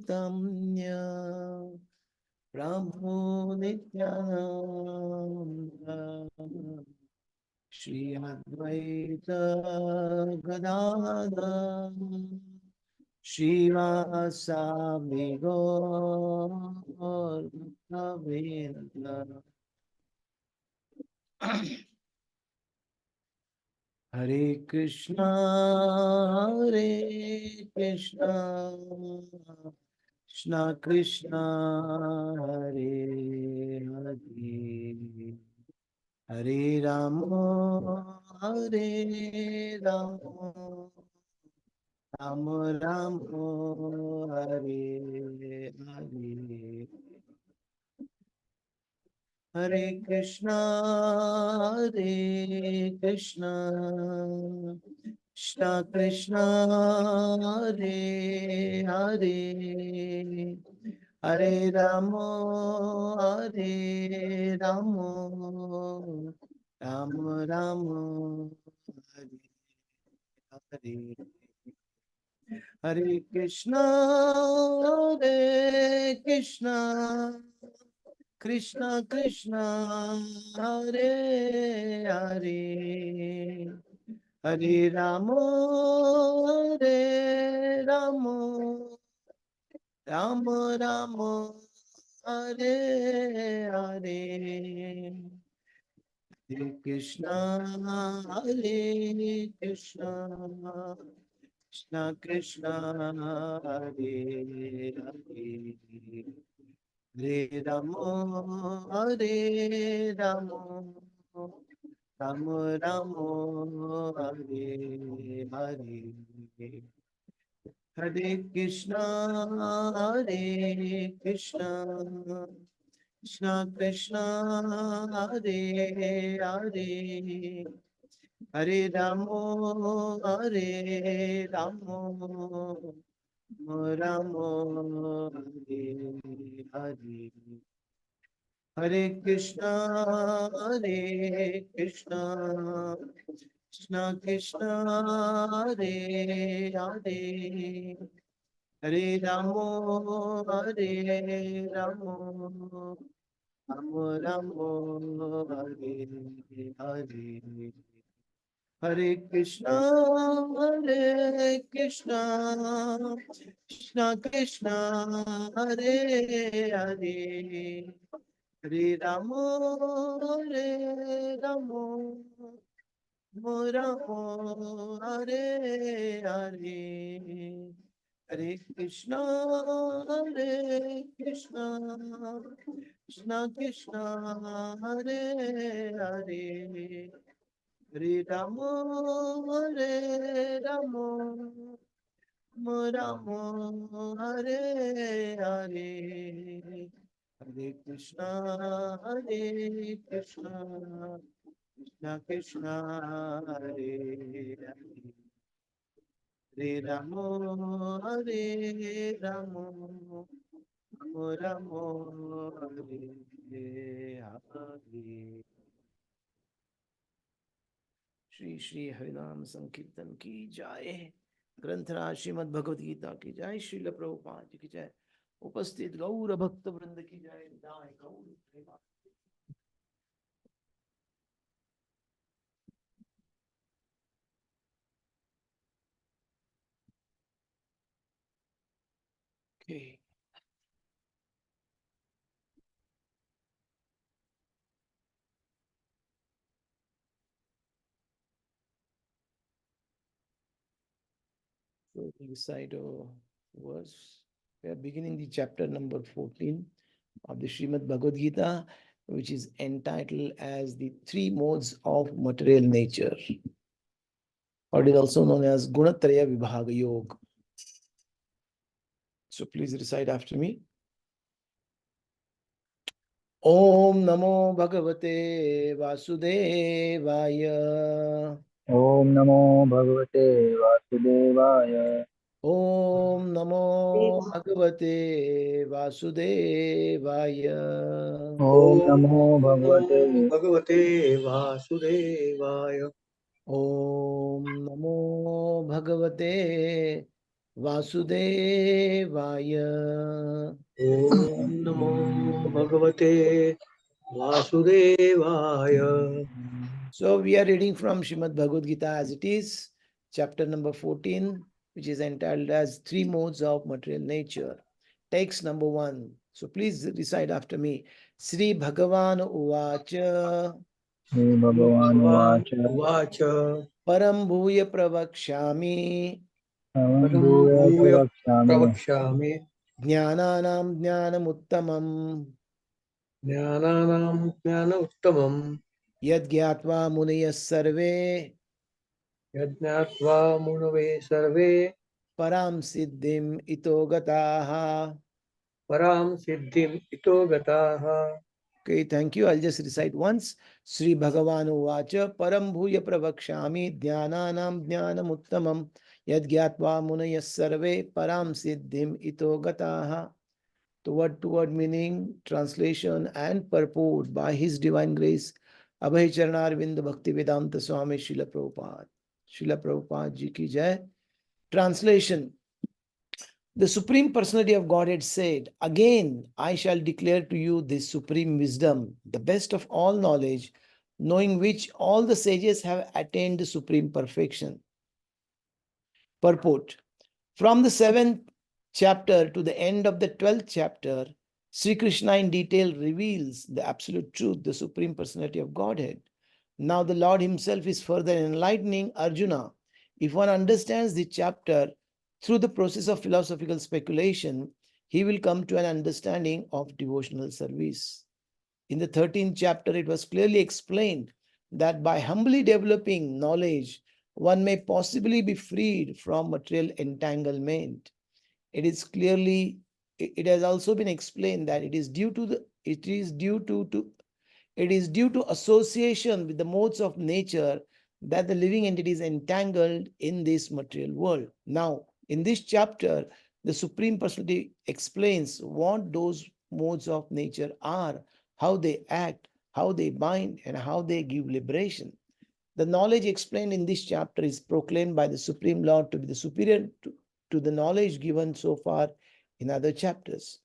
चैतन्य प्रभु नित्यानंद श्री अद्वैत गदाधर श्रीवासादि गौर भक्तवृंद। हरे कृष्णा कृष्णा कृष्णा हरे हरे हरे राम राम राम हरे हरे हरे कृष्णा कृष्णा कृष्णा हरे हरे हरे राम राम राम हरे हरे हरे कृष्णा कृष्णा कृष्णा हरे हरे हरे राम राम राम राम हरे हरे हरे कृष्णा कृष्णा कृष्णा हरे हरे हरे राम राम राम हरे हरे हरे कृष्णा कृष्णा कृष्णा हरे हरे हरे राम राम हरे हरे हरे कृष्णा कृष्णा कृष्णा हरे हरे हरे राम राम राम हरे हरे हरे कृष्णा कृष्णा कृष्णा हरे हरे हरे राम राम राम हरे हरे हरे कृष्णा कृष्णा कृष्णा हरे हरे हरे राम राम राम हरे हरे हरे कृष्णा कृष्णा कृष्णा हरे हरे हरे राम राम राम हरे हरे। श्री श्री हरिनाम संकीर्तन की जय। ग्रंथराज श्रीमद् भगवद गीता की जय। श्रील प्रभुपाद जी की जय। उपस्थित गौर भक्त वृंद की जय। दाय गौर प्रेमा। Okay. So recite a verse. We are beginning the chapter number 14 of the Srimad Bhagavad Gita, which is entitled as the three modes of material nature, or it is also known as Gunatraya Vibhaga Yoga. So please recite after me. Om Namo Bhagavate Vasudevaya. Om Namo Bhagavate Vasudevaya. Om Namo Bhagavate Vasudevaya. Om Namo Om Bhagavate Bhagavate Vasudevaya. Om Namo Bhagavate Vasudevaya. Bhagavate Vasudevaya. So we are reading from Shrimad Bhagavad Gita as it is, chapter number 14, which is entitled as Three Modes of Material Nature. Text number 1. So please recite after me. Sri Bhagavan Uvacha Shri Bhagavan Bhagavan Vacha Uvacha Param Bhuya Pravakshami Tavam Param Bhuya Bhuya Pravakshami Pravakshami Jnananam Jnanamuttamam Jnananam Jnana Uttamam Yad Gyatva Muniyas Sarve Yajnatva Munave Sarve Param Siddhim Ito Gataha. Param Siddhim Ito Gataha. Okay, thank you. I'll just recite once. Sri Bhagavan Uvacha Param Bhuya Pravakshami Dhyananam Dhyanamuttamam Yad Gyatva Munayas Sarve Param Siddhim Ito Gataha. The word to word meaning, translation, and purport by His Divine Grace, Abhay Charanarvind Bhakti Vedanta Swami Srila Prabhupada. Srila Prabhupada Ji ki jai. Translation. The Supreme Personality of Godhead said, Again, I shall declare to you this supreme wisdom, the best of all knowledge, knowing which all the sages have attained the supreme perfection. Purport. From the 7th chapter to the end of the 12th chapter, Sri Krishna in detail reveals the absolute truth, the Supreme Personality of Godhead. Now the Lord Himself is further enlightening Arjuna. If one understands the chapter through the process of philosophical speculation, he will come to an understanding of devotional service. In the 13th chapter, it was clearly explained that by humbly developing knowledge, one may possibly be freed from material entanglement. It has also been explained that it is due to association with the modes of nature that the living entity is entangled in this material world. Now, in this chapter, the Supreme Personality explains what those modes of nature are, how they act, how they bind, and how they give liberation. The knowledge explained in this chapter is proclaimed by the Supreme Lord to be the superior to the knowledge given so far in other chapters.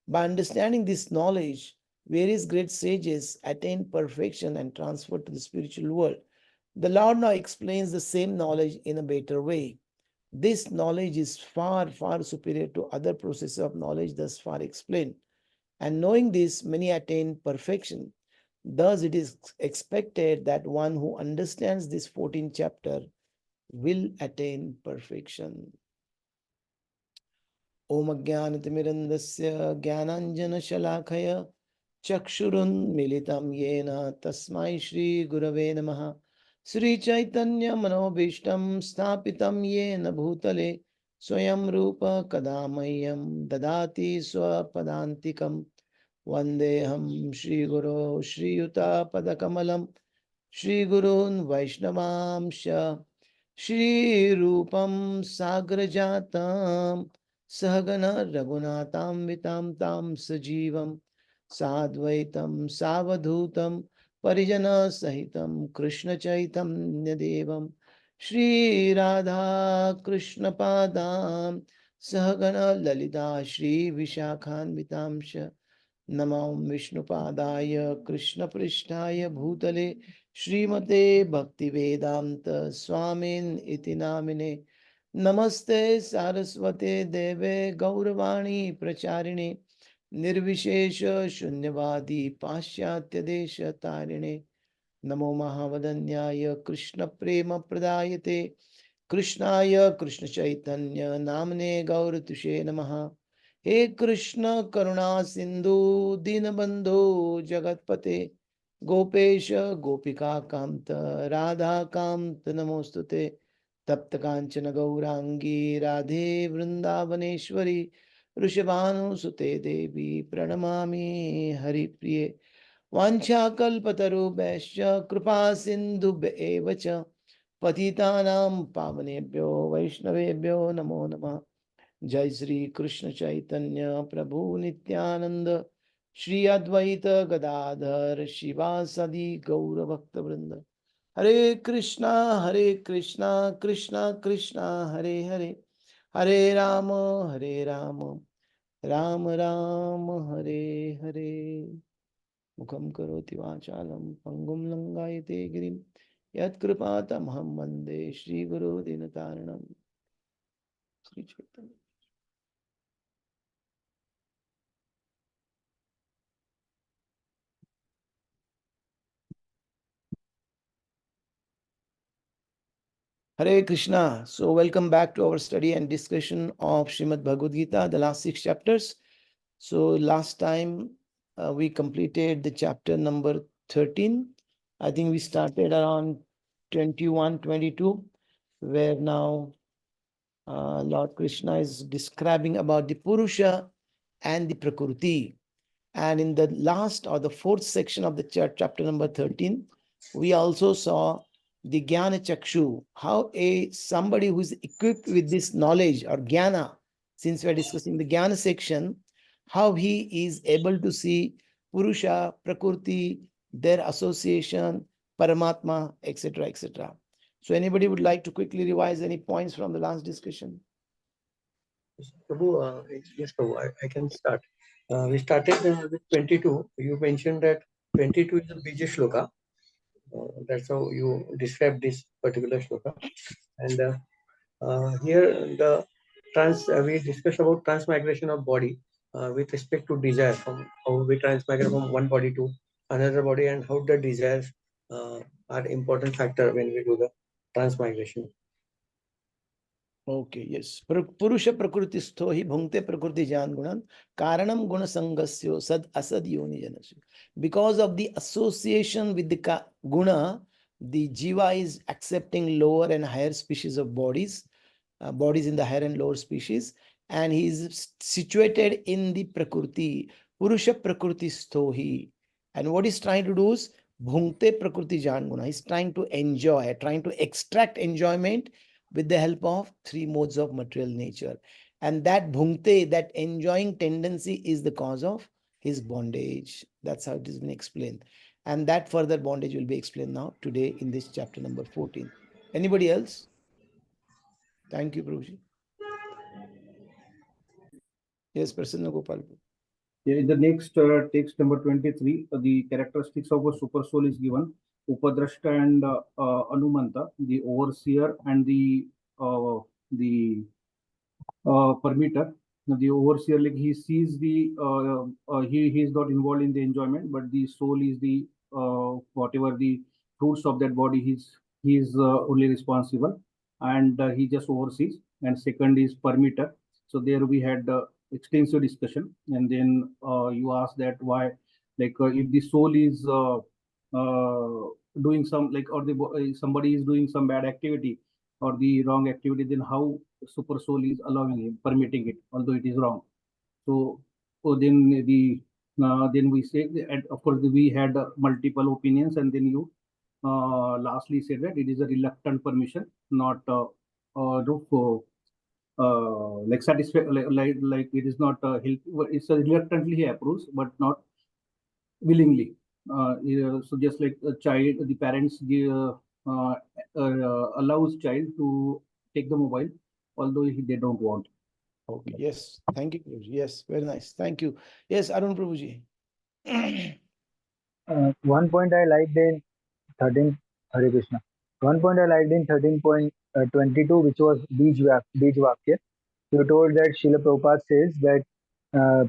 By understanding this knowledge, various great sages attained perfection and transferred to the spiritual world. The Lord now explains the same knowledge in a better way. This knowledge is far, far superior to other processes of knowledge thus far explained. And knowing this, many attain perfection. Thus, it is expected that one who understands this 14th chapter will attain perfection. Om Ajnanatimirandasya Jnananjana Chakshurunmilitam Yena Tasmai Shri Gurave Namaha. Sri Chaitanya Manobishtam Sthapitam Yena Bhutale Swayam Rupa Kadamayam Dadati Swapadantikam Vandeham Shri Guru Shri Yuta Padakamalam Shri Gurun Vaishnavamsha Shri Rupam Sagrajatam Sahagana Raghunatam Vitam Tam Sajivam Sadvaitam Savadhutam Parijana Sahitam Krishna Chaitanya Devam Shri Radha Krishna Padam Sahagana Lalita Shri Vishakhan Vitamsha Namam Vishnupadaya Krishna Prishtaya Bhutale Srimate Bhaktivedanta Swamin iti namine Namaste Saraswate Deve Gauravani Pracharine Nirvishesha Shunyavadi Pashyatya Desha Tarine Namo Mahavadanyaya Krishna Prema Pradayate Krishnaya Krishna Chaitanya Namne Gauratushe Namaha He Krishna Karuna Sindhu Dinabandhu Jagatpate Gopesha Gopika Kamta Radha Kamta Namostute Tapta Kanchana Gaurangi Radhe Vrindavaneshwari Rishabhanu Sute Devi Pranamami Hari Priye Vanchakalpatarubhasya Kripa Sindhu Evacha Patitanam Pavanebhyo Vaishnavebhyo Namo Namah Jai Sri Krishna Chaitanya Prabhu Nityananda Shri Advaita Gadadhar Shivasadi Gaura Bhakta Vrinda Hare Krishna Krishna Krishna Hare Hare Hare Rama Ram Ram Hare Hare. Mukham karoti vachalam pangum langayate girim yat kripatamaham vande Shri Guru Dinataranam. Sri Chaitanya. Hare Krishna. So, welcome back to our study and discussion of Srimad Bhagavad Gita, the last 6 chapters. So, last time we completed the chapter number 13. I think we started around 21, 22, where now Lord Krishna is describing about the Purusha and the Prakriti. And in the last or the fourth section of the chapter number 13, we also saw the Jnana Chakshu, how somebody who is equipped with this knowledge or Jnana, since we are discussing the Jnana section, how he is able to see Purusha, Prakriti, their association, Paramatma, etc., etc. So anybody would like to quickly revise any points from the last discussion? Prabhu, yes, Prabhu, I can start. We started with 22. You mentioned that 22 is a Bija Shloka. That's how you describe this particular shloka. And here we discussed about transmigration of body with respect to desire, from how we transmigrate from one body to another body, and how the desires are important factor when we do the transmigration. Okay, yes. Purusha prakrutistho hi bhungte prakriti jan gunan karanam guna sangasyo sad asad yoni janasya. Because of the association with the guna, the jiva is accepting lower and higher species of bodies, bodies in the higher and lower species, and he is situated in the prakriti. Purusha prakrutistho hi. And what he's trying to do is bhungte prakriti jan guna. He's trying to enjoy, trying to extract enjoyment with the help of three modes of material nature. And that bhungte, that enjoying tendency, is the cause of his bondage. That's how it has been explained. And that further bondage will be explained now today in this chapter number 14. Anybody else? Thank you, Prabhuji. Yes, Prasanna Gopal. In the next text number 23, the characteristics of a super soul is given. Upadrashta and Anumanta, the overseer and the permitter. Now, the overseer, like he sees he is not involved in the enjoyment, but the soul is the whatever the fruits of that body, he is only responsible, and he just oversees. And second is permitter. So there we had extensive discussion, and then you asked that why, like if the soul is doing some, like, or somebody is doing some bad activity or the wrong activity, then how super soul is allowing him, permitting it, although it is wrong. So, then we say, and of course we had multiple opinions, and then you lastly said that it is a reluctant permission, not like satisfy, like it is not it's a reluctantly he approves, but not willingly. So just like a child, the parents allows child to take the mobile, although they don't want. Okay, yes. Thank you, Prabhuji. Yes, very nice. Thank you. Yes, Arun Prabhuji. One point I liked in 13, Hare Krishna. One point I liked in 13.22, which was Bij Vakya. You told that Srila Prabhupada says that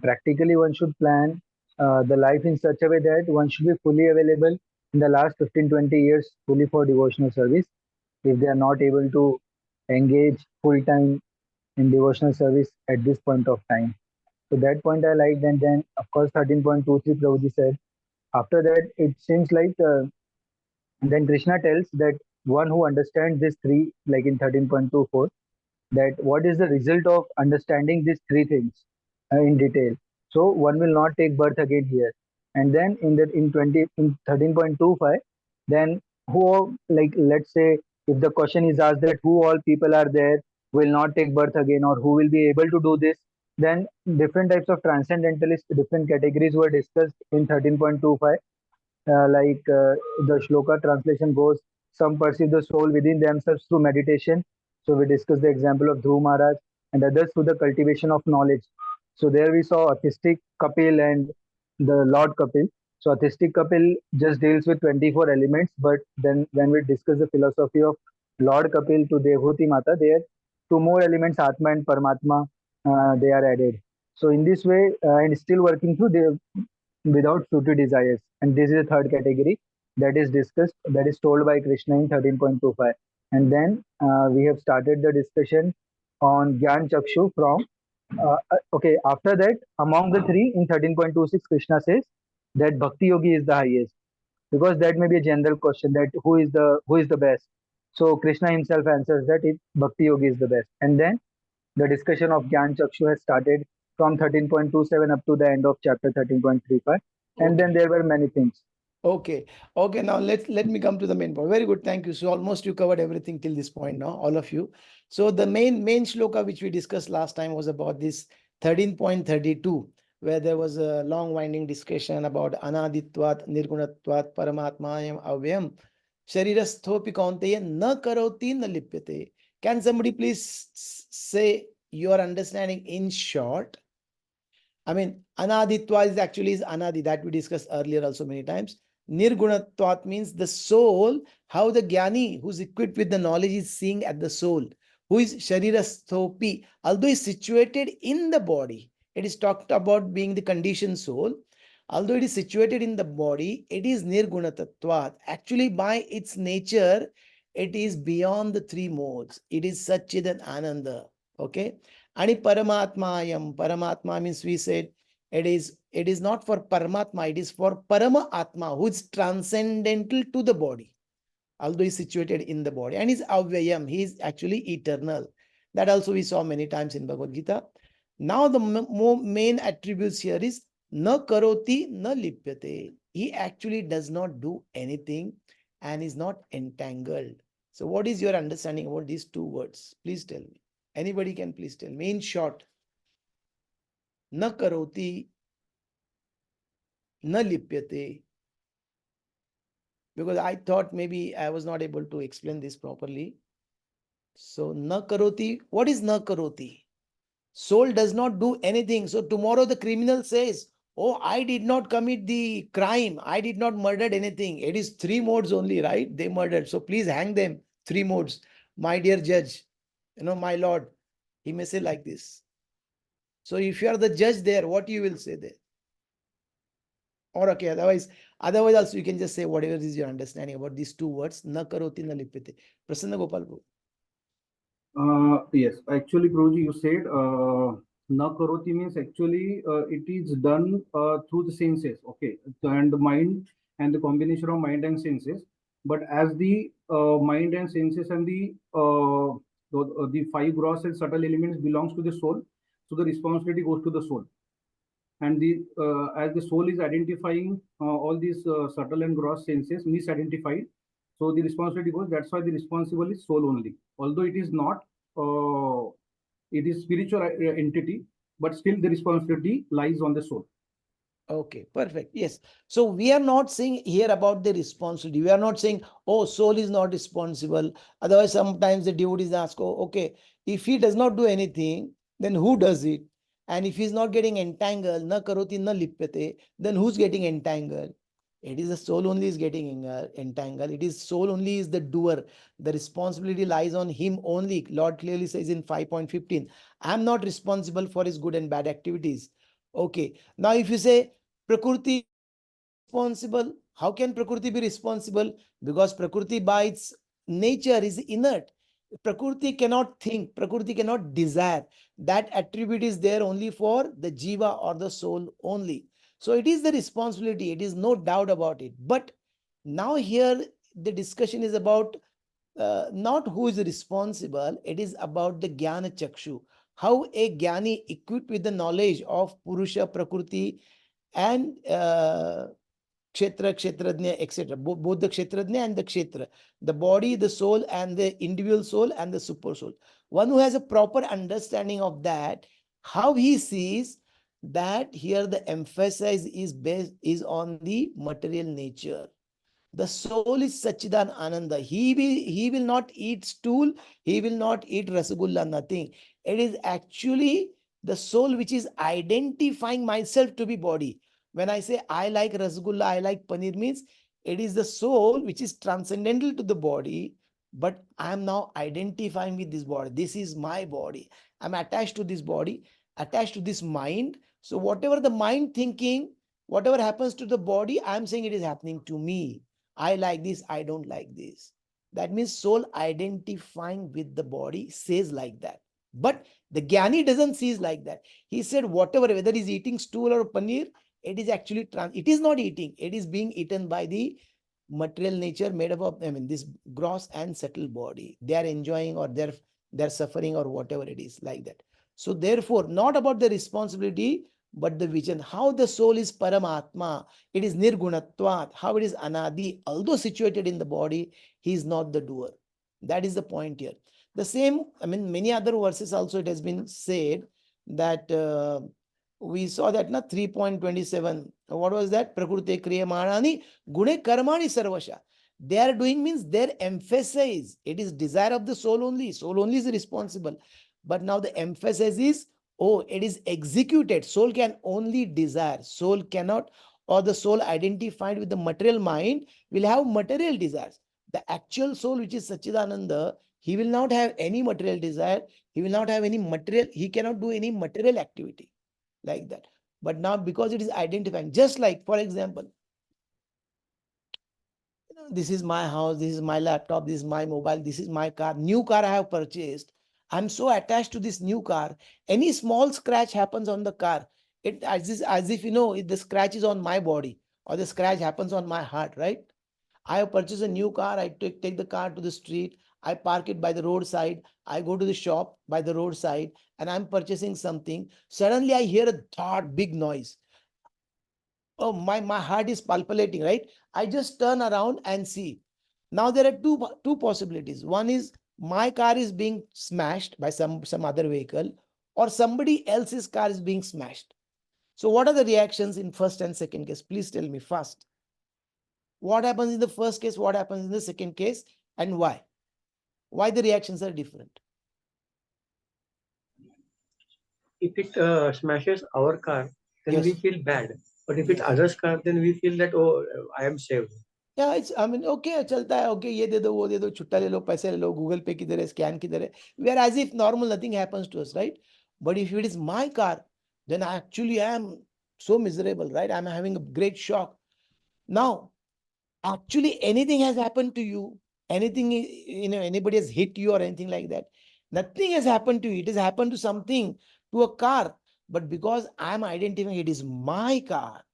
practically one should plan the life in such a way that one should be fully available in the last 15-20 years fully for devotional service. If they are not able to engage full time in devotional service at this point of time. So that point I liked. And then, of course, 13.23, Prabhuji said, after that, it seems like then Krishna tells that one who understands this three, like in 13.24, that what is the result of understanding these three things in detail. So one will not take birth again here. And then in 13.25, then who, like, let's say if the question is asked that who all people are there will not take birth again, or who will be able to do this, then different types of transcendentalists, different categories were discussed in 13.25. The shloka translation goes, some perceive the soul within themselves through meditation. So we discussed the example of Dhruv Maharaj, and others through the cultivation of knowledge. So there we saw autistic Kapil and the Lord Kapil. So autistic Kapil just deals with 24 elements, but then when we discuss the philosophy of Lord Kapil to Devhuti Mata, there two more elements, Atma and Paramatma, they are added. So in this way, and still working through the without fruitive desires. And this is the third category that is discussed, that is told by Krishna in 13.25. And then we have started the discussion on Gyan Chakshu from okay, after that, among the three in 13.26, Krishna says that Bhakti Yogi is the highest, because that may be a general question that who is the best. So Krishna himself answers that Bhakti Yogi is the best. And then the discussion of Gyan Chakshu has started from 13.27 up to the end of chapter 13.35. And then Okay. there were many things. Okay. Okay. Now let me come to the main point. Very good. Thank you. So almost you covered everything till this point now, all of you. So the main shloka which we discussed last time was about this 13.32, where there was a long winding discussion about anaditvat, nirgunatvat, paramatmayam, avyam, sharirasthopi kaunteya na karoti na lipyate. Can somebody please say your understanding in short? I mean, anaditva is actually is anadi that we discussed earlier also many times. Nirgunatvat means the soul, how the jnani who's equipped with the knowledge is seeing at the soul, who is sharirasthopi, although is situated in the body. It is talked about being the conditioned soul. Although it is situated in the body, it is nirgunatatvat. Actually, by its nature, it is beyond the three modes. It is Satchid and Ananda. Okay. And Paramatmayam. Paramatma means we said it is not for Paramatma, it is for Parama Atma, who is transcendental to the body, although he is situated in the body. And is Avyayam, he is actually eternal. That also we saw many times in Bhagavad Gita. Now the main attributes here is na karoti na lipyate. He actually does not do anything and is not entangled. So what is your understanding about these two words? Please tell me. Anybody can please tell me in short. Na karoti na lipyate. Because I thought maybe I was not able to explain this properly. So na karoti, what is na karoti? Soul does not do anything. So tomorrow the criminal says, oh, I did not commit the crime. I did not murder anything. It is three modes only, right? They murdered. So please hang them. Three modes. My dear judge, my lord. He may say like this. So if you are the judge there, what you will say there? Or okay, otherwise also you can just say whatever is your understanding about these two words. Na karoti na lipyate. Prasanna Gopal. Yes, actually, Prabhuji, you said na karoti means actually it is done through the senses, okay, and the mind and the combination of mind and senses. But as the mind and senses and the five gross and subtle elements belongs to the soul, so the responsibility goes to the soul. And the as the soul is identifying all these subtle and gross senses misidentified, so the responsibility goes. That's why the responsible is soul only, although it is not it is spiritual entity, but still the responsibility lies on the soul. Okay, perfect. Yes. So we are not saying here about the responsibility. We are not saying, oh, soul is not responsible. Otherwise, sometimes the devotees ask, oh, okay, if he does not do anything, then who does it? And if he's not getting entangled, na karoti na lipyate, then who's getting entangled? It is the soul only is getting entangled. It is soul only is the doer. The responsibility lies on him only. Lord clearly says in 5.15, I'm not responsible for his good and bad activities. Okay. Now, if you say, Prakriti responsible. How can Prakriti be responsible? Because Prakriti by its nature is inert. Prakriti cannot think, Prakriti cannot desire. That attribute is there only for the jiva or the soul only. So it is the responsibility, it is no doubt about it. But now here the discussion is about not who is responsible, it is about the Jnana Chakshu. How a Jnani equipped with the knowledge of Purusha, Prakriti, and Kshetra, Kshetrajna, etc. Both the Kshetrajna and the Kshetra. The body, the soul, and the individual soul and the super soul. One who has a proper understanding of that, how he sees that here the emphasis is based is on the material nature. The soul is Sachidan Ananda. He will not eat stool, he will not eat Rasagulla, nothing. It is actually The soul which is identifying myself to be body. When I say I like rasgulla, I like paneer, means it is the soul which is transcendental to the body, but I am now identifying with this body. This is my body. I'm attached to this body, attached to this mind. So whatever the mind thinking, whatever happens to the body, I'm saying it is happening to me. I like this, I don't like this. That means soul identifying with the body says like that. But the Jnani doesn't see it like that. He said whatever, whether he's eating stool or paneer, it is actually it is not eating, it is being eaten by the material nature made up of, I mean, this gross and subtle body. They are enjoying or they're suffering or whatever it is like that. So therefore, not about the responsibility, but the vision. How the soul is Paramatma, it is Nirgunatvat, how it is Anadi, although situated in the body, he is not the doer. That is the point here. The same, I mean, many other verses also it has been said that we saw that na 3.27. What was that? Prakrute kriyamanani gune karmani sarvasha. They are doing means their emphasis. It is desire of the soul only. Soul only is responsible. But now the emphasis is, oh, it is executed. Soul can only desire. Soul cannot, or the soul identified with the material mind will have material desires. The actual soul, which is Sachidananda, he will not have any material desire. He will not have any material, he cannot do any material activity like that. But now because it is identifying, just like, for example, this is my house, this is my laptop, this is my mobile, this is my car, new car I have purchased. I'm so attached to this new car. Any small scratch happens on the car, it as if the scratch is on my body or the scratch happens on my heart, right? I have purchased a new car. I take the car to the street. I park it by the roadside. I go to the shop by the roadside and I'm purchasing something. Suddenly I hear a thud, big noise. Oh, my heart is palpitating, right? I just turn around and see. Now there are two possibilities. One is my car is being smashed by some other vehicle, or somebody else's car is being smashed. So what are the reactions in first and second case? Please tell me first. What happens in the first case? What happens in the second case? And why? Why the reactions are different? If it smashes our car, then Yes. we feel bad. But if it's Yes. others' car, then we feel that, oh, I am saved. Yeah, it's, I mean, okay, चलता है, okay, ये दे दो, वो दे दो, छुट्टा ले लो, पैसे ले लो, Google Pay किधर है, scan किधर है. We are as if normal, nothing happens to us, right? But if it is my car, then I actually am so miserable, right? I'm having a great shock. Now, actually anything has happened to you, anything, anybody has hit you or anything like that. Nothing has happened to you. It has happened to something, to a car. But because I'm identifying it is my car,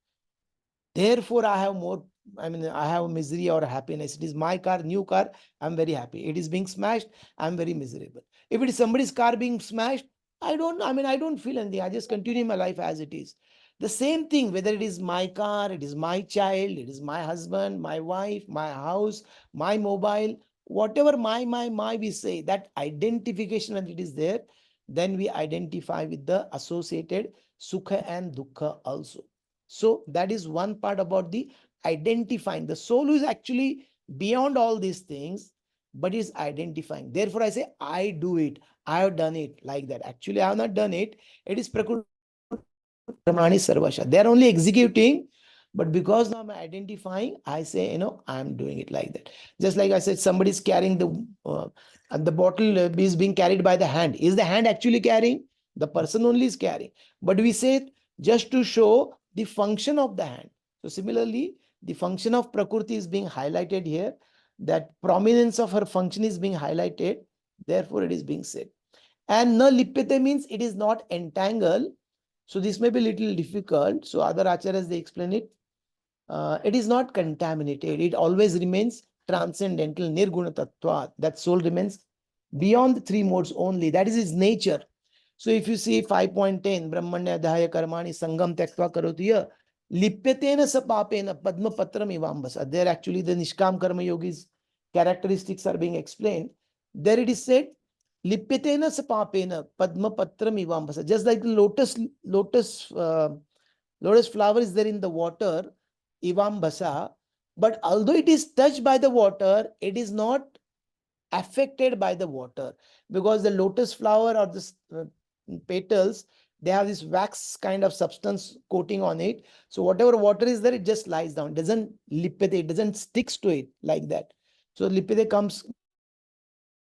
therefore I have more, I mean, I have misery or happiness. It is my car, new car, I'm very happy. It is being smashed, I'm very miserable. If it is somebody's car being smashed, I don't feel anything. I just continue my life as it is. The same thing, whether it is my car, it is my child, it is my husband, my wife, my house, my mobile, whatever my we say, that identification when it is there, then we identify with the associated sukha and dukkha also. So that is one part about the identifying. The soul is actually beyond all these things, but is identifying. Therefore, I say, I do it. I have done it like that. Actually, I have not done it. It is Prakriti Pramani Sarvasha. They are only executing, but because now I'm identifying, I say, I'm doing it like that. Just like I said, somebody is carrying the bottle is being carried by the hand. Is the hand actually carrying? The person only is carrying. But we say just to show the function of the hand. So similarly, the function of Prakriti is being highlighted here. That prominence of her function is being highlighted. Therefore, it is being said. And na lipyate means it is not entangled. So this may be a little difficult. So other acharyas, they explain it. It is not contaminated. It always remains transcendental, nirguna tattva. That soul remains beyond the three modes only. That is its nature. So if you see 5.10, Brahmanya Dhaya Karmani Sangam Tyaktva Karoti, Lipyatena Sapapena Padma Patram Ivambasa. There actually the Nishkam Karma Yogis characteristics are being explained. There it is said, Lipyatena Sapapena Padma Patram Ivambasa. Just like the lotus flower is there in the water, Ivambasa, but although it is touched by the water, it is not affected by the water, because the lotus flower or the petals they have this wax kind of substance coating on it. So whatever water is there, it just lies down. It doesn't lipete, it doesn't sticks to it like that. So lipete comes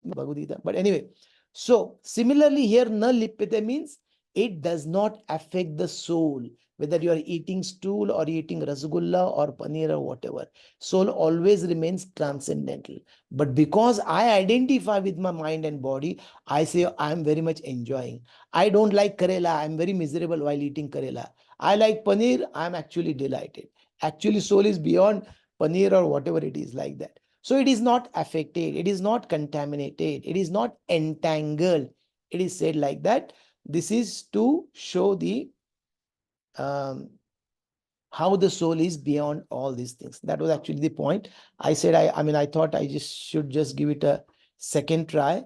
Bhagavad Gita. But anyway, so similarly here, na lipete means it does not affect the soul, whether you are eating stool or eating rasgulla or paneer or whatever. Soul always remains transcendental. But because I identify with my mind and body, I say I am very much enjoying. I don't like Karela. I am very miserable while eating Karela. I like paneer. I am actually delighted. Actually, soul is beyond paneer or whatever it is like that. So it is not affected, it is not contaminated, it is not entangled. It is said like that. This is to show the how the soul is beyond all these things. That was actually the point. I said, I thought I should just give it a second try.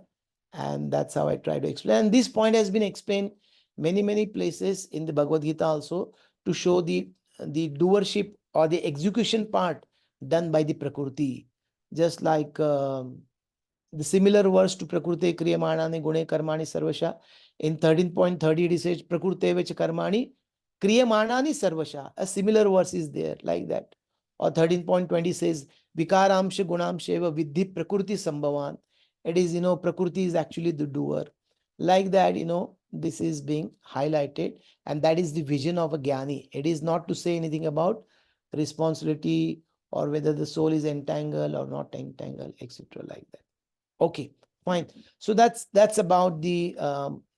And that's how I try to explain. And this point has been explained many places in the Bhagavad Gita also, to show the doership or the execution part done by the Prakriti. Just like the similar verse to Prakrute Kriyamanani Gune Karmani Sarvasha. In 13.30 it says Prakrute Vech Karmani Kriyamanani Sarvasha. A similar verse is there like that. Or 13.20 says Vikaramsha Gunamsheva Vidhi Prakriti Sambhavan. It is, Prakriti is actually the doer. Like that, this is being highlighted, and that is the vision of a Jnani. It is not to say anything about responsibility or whether the soul is entangled or not entangled, etc. like that. Okay, fine. So that's about the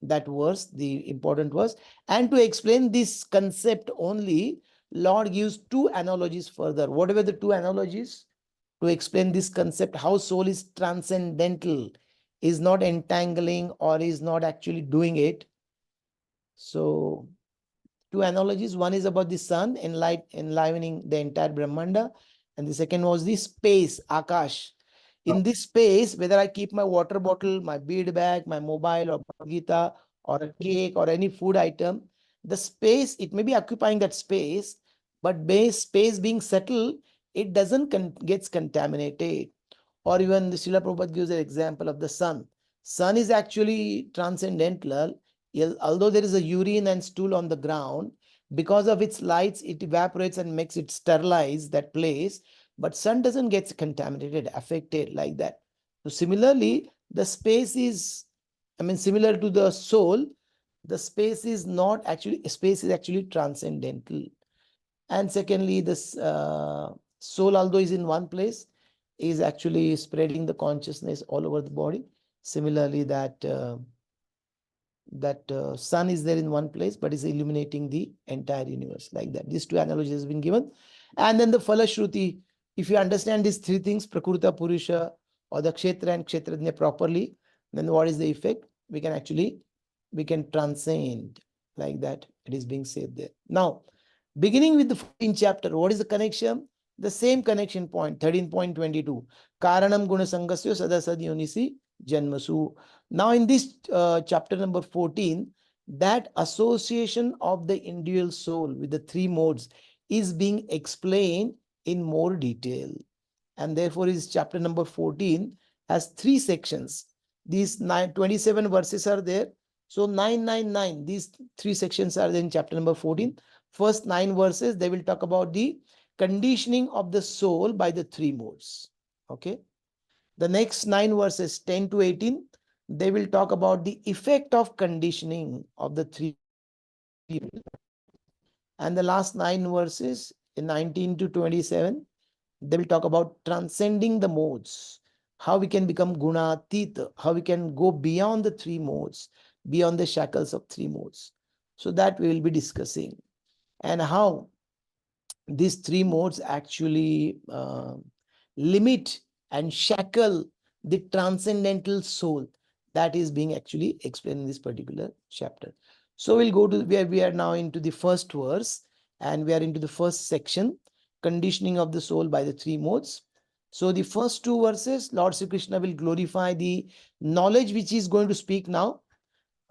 that verse, the important verse. And to explain this concept only, Lord gives two analogies further. Whatever the two analogies to explain this concept, how soul is transcendental, is not entangling or is not actually doing it. So two analogies. One is about the sun enlivening the entire Brahmanda, and the second was the space, Akash. In this space, whether I keep my water bottle, my bead bag, my mobile or Gita or a cake or any food item, the space, it may be occupying that space, but space being settled, it doesn't gets contaminated. Or even the Srila Prabhupada gives an example of the sun. Sun is actually transcendental. Although there is a urine and stool on the ground, because of its lights, it evaporates and makes it sterilize that place. But sun doesn't get contaminated, affected like that. So similarly, the space is, similar to the soul, the space is not actually, space is actually transcendental. And secondly, this soul, although is in one place, is actually spreading the consciousness all over the body. Similarly, that sun is there in one place, but is illuminating the entire universe like that. These two analogies has been given. And then the Falashruti, if you understand these three things, Prakruta, Purusha, or the Kshetra and Kshetrajna properly, then what is the effect? We can transcend like that. It is being said there. Now, beginning with the 14th chapter, what is the connection? The same connection point, 13.22. Karanam Guna Sangasya Sadasad Yonisi Janmasu. Now, in this chapter number 14, that association of the individual soul with the three modes is being explained in more detail. And therefore, is chapter number 14 has three sections. These 27 verses are there. So 999, these three sections are there in chapter number 14. First 9 verses, they will talk about the conditioning of the soul by the three modes. Okay. The next 9 verses, 10 to 18, they will talk about the effect of conditioning of the three. And the last 9 verses, in 19 to 27, they will talk about transcending the modes, how we can become gunatita, how we can go beyond the three modes, beyond the shackles of three modes. So that we will be discussing, and how these three modes actually limit and shackle the transcendental soul. That is being actually explained in this particular chapter. So we'll go to where we are now into the first verse, and we are into the first section, conditioning of the soul by the three modes. So the first 2 verses, Lord Sri Krishna will glorify the knowledge which he is going to speak now.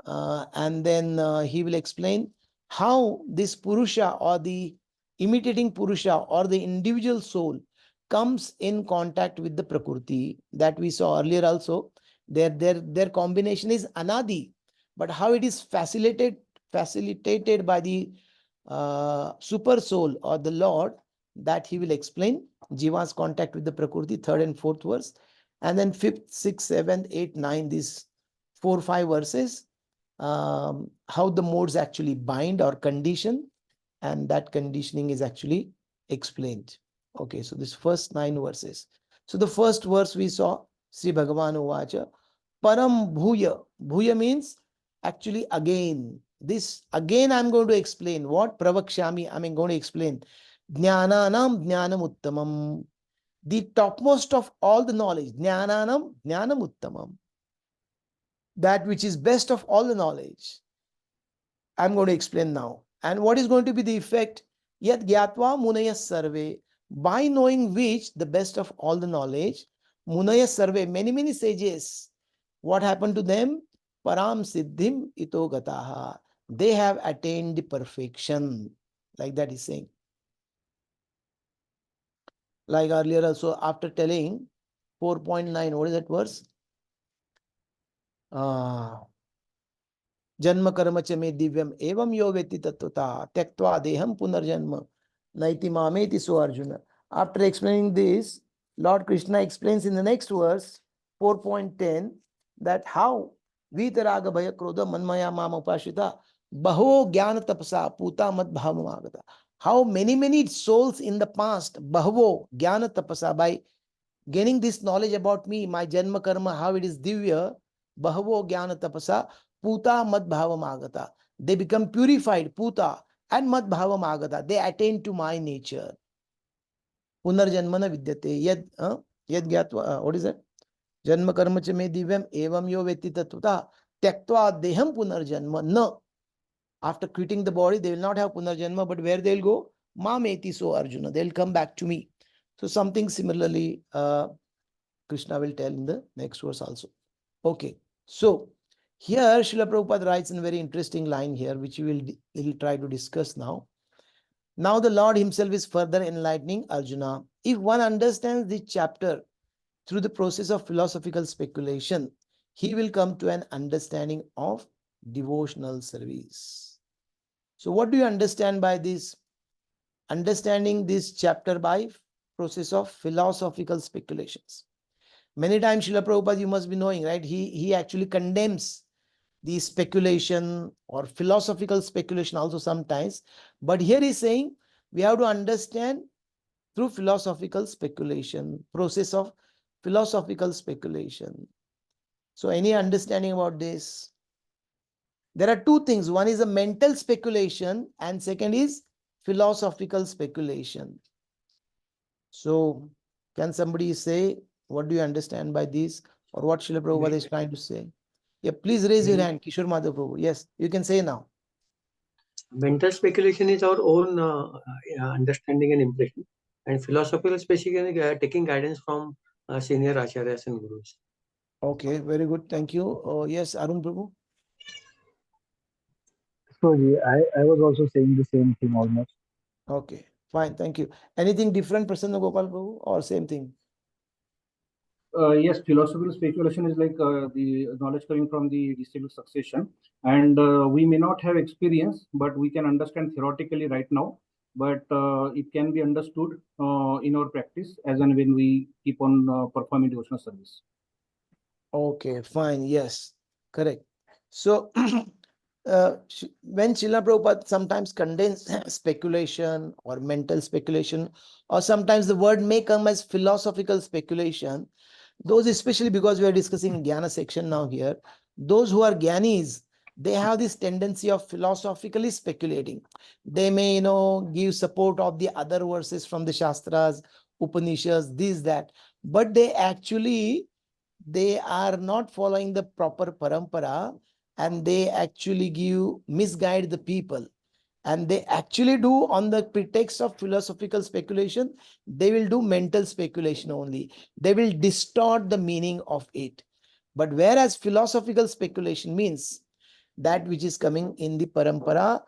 And then he will explain how this Purusha or the imitating Purusha or the individual soul comes in contact with the Prakriti that we saw earlier also. Their combination is Anadi, but how it is facilitated facilitated by the super soul or the Lord, that he will explain. Jiva's contact with the Prakriti, 3rd and 4th verse. And then 5th, 6th, 7th, 8th, 9th, these 4, 5 verses, how the modes actually bind or condition, and that conditioning is actually explained. Okay, so this first 9 verses. So the first verse we saw, Sri Bhagavan Uvacha, Param Bhuya. Bhuya means actually again. This again I'm going to explain. What? Pravakshami, I'm going to explain. Jnananam Jnanam Uttamam. The topmost of all the knowledge. Jnananam Jnanam Uttamam. That which is best of all the knowledge. I'm going to explain now. And what is going to be the effect? Yat gyatva munaya sarve. By knowing which, the best of all the knowledge, munaya sarve, many sages, what happened to them? Param siddhim ito gataha. They have attained the perfection. Like that is saying. Like earlier also, after telling 4.9, what is that verse? जन्म कर्म च मे दिव्यम एवं यो वेत्ति तत्वता त्यक्त्वा देहम पुनर्जन्म नैति मामेति सो Arjun. After explaining this, Lord Krishna explains in the next verse 4.10 that how vitaraga bhaya krodha manmaya mam upashita baho jnana tapasa puta mad bhavamagata. How many souls in the past, bahavo jnana tapasa, by gaining this knowledge about me, my janma karma, how it is divya, bahavo jnana tapasa puta mad bhavam agata. They become purified, puta, and mad bhavam agata. They attain to my nature. Punarjanmana vidyate. Yad gyatva, what is that? Janma karma cha me divyam evam yo vetti tattva tyaktva deham punarjanma. No. After quitting the body, they will not have punarjanma, but where they will go? Mameti so Arjuna. They will come back to me. So something similarly, Krishna will tell in the next verse also. Okay. So here Srila Prabhupada writes in a very interesting line here, which we will try to discuss now. Now the Lord himself is further enlightening Arjuna. If one understands this chapter through the process of philosophical speculation, he will come to an understanding of devotional service. So what do you understand by this? Understanding this chapter by process of philosophical speculations. Many times Srila Prabhupada, you must be knowing, right? He actually condemns the speculation or philosophical speculation also sometimes. But here he's saying we have to understand through philosophical speculation, process of philosophical speculation. So any understanding about this? There are two things. One is a mental speculation and second is philosophical speculation. So can somebody say, what do you understand by this, or what Srila Prabhupada is trying to say? Yeah, please raise your hand, Kishore Madhav Prabhu. Yes, you can say now. Mental speculation is our own understanding and impression, and philosophical speculation taking guidance from senior acharyas and gurus. Okay, very good. Thank you. Yes, Arun Prabhu. So I was also saying the same thing almost. Okay, fine. Thank you. Anything different, Prasanna Gopal Prabhu, or same thing? Yes, philosophical speculation is like the knowledge coming from the distributed succession, and we may not have experience, but we can understand theoretically right now. But it can be understood in our practice as and when we keep on performing devotional service. Okay, fine. Yes, correct. So when Srila Prabhupada sometimes condemns speculation or mental speculation, or sometimes the word may come as philosophical speculation, those, especially because we are discussing Jnana section now here, those who are Jnanis, they have this tendency of philosophically speculating. They may, give support of the other verses from the Shastras, Upanishads, this, that, but they are not following the proper parampara, and they actually misguide the people. And they actually do, on the pretext of philosophical speculation, they will do mental speculation only. They will distort the meaning of it. But whereas philosophical speculation means that which is coming in the parampara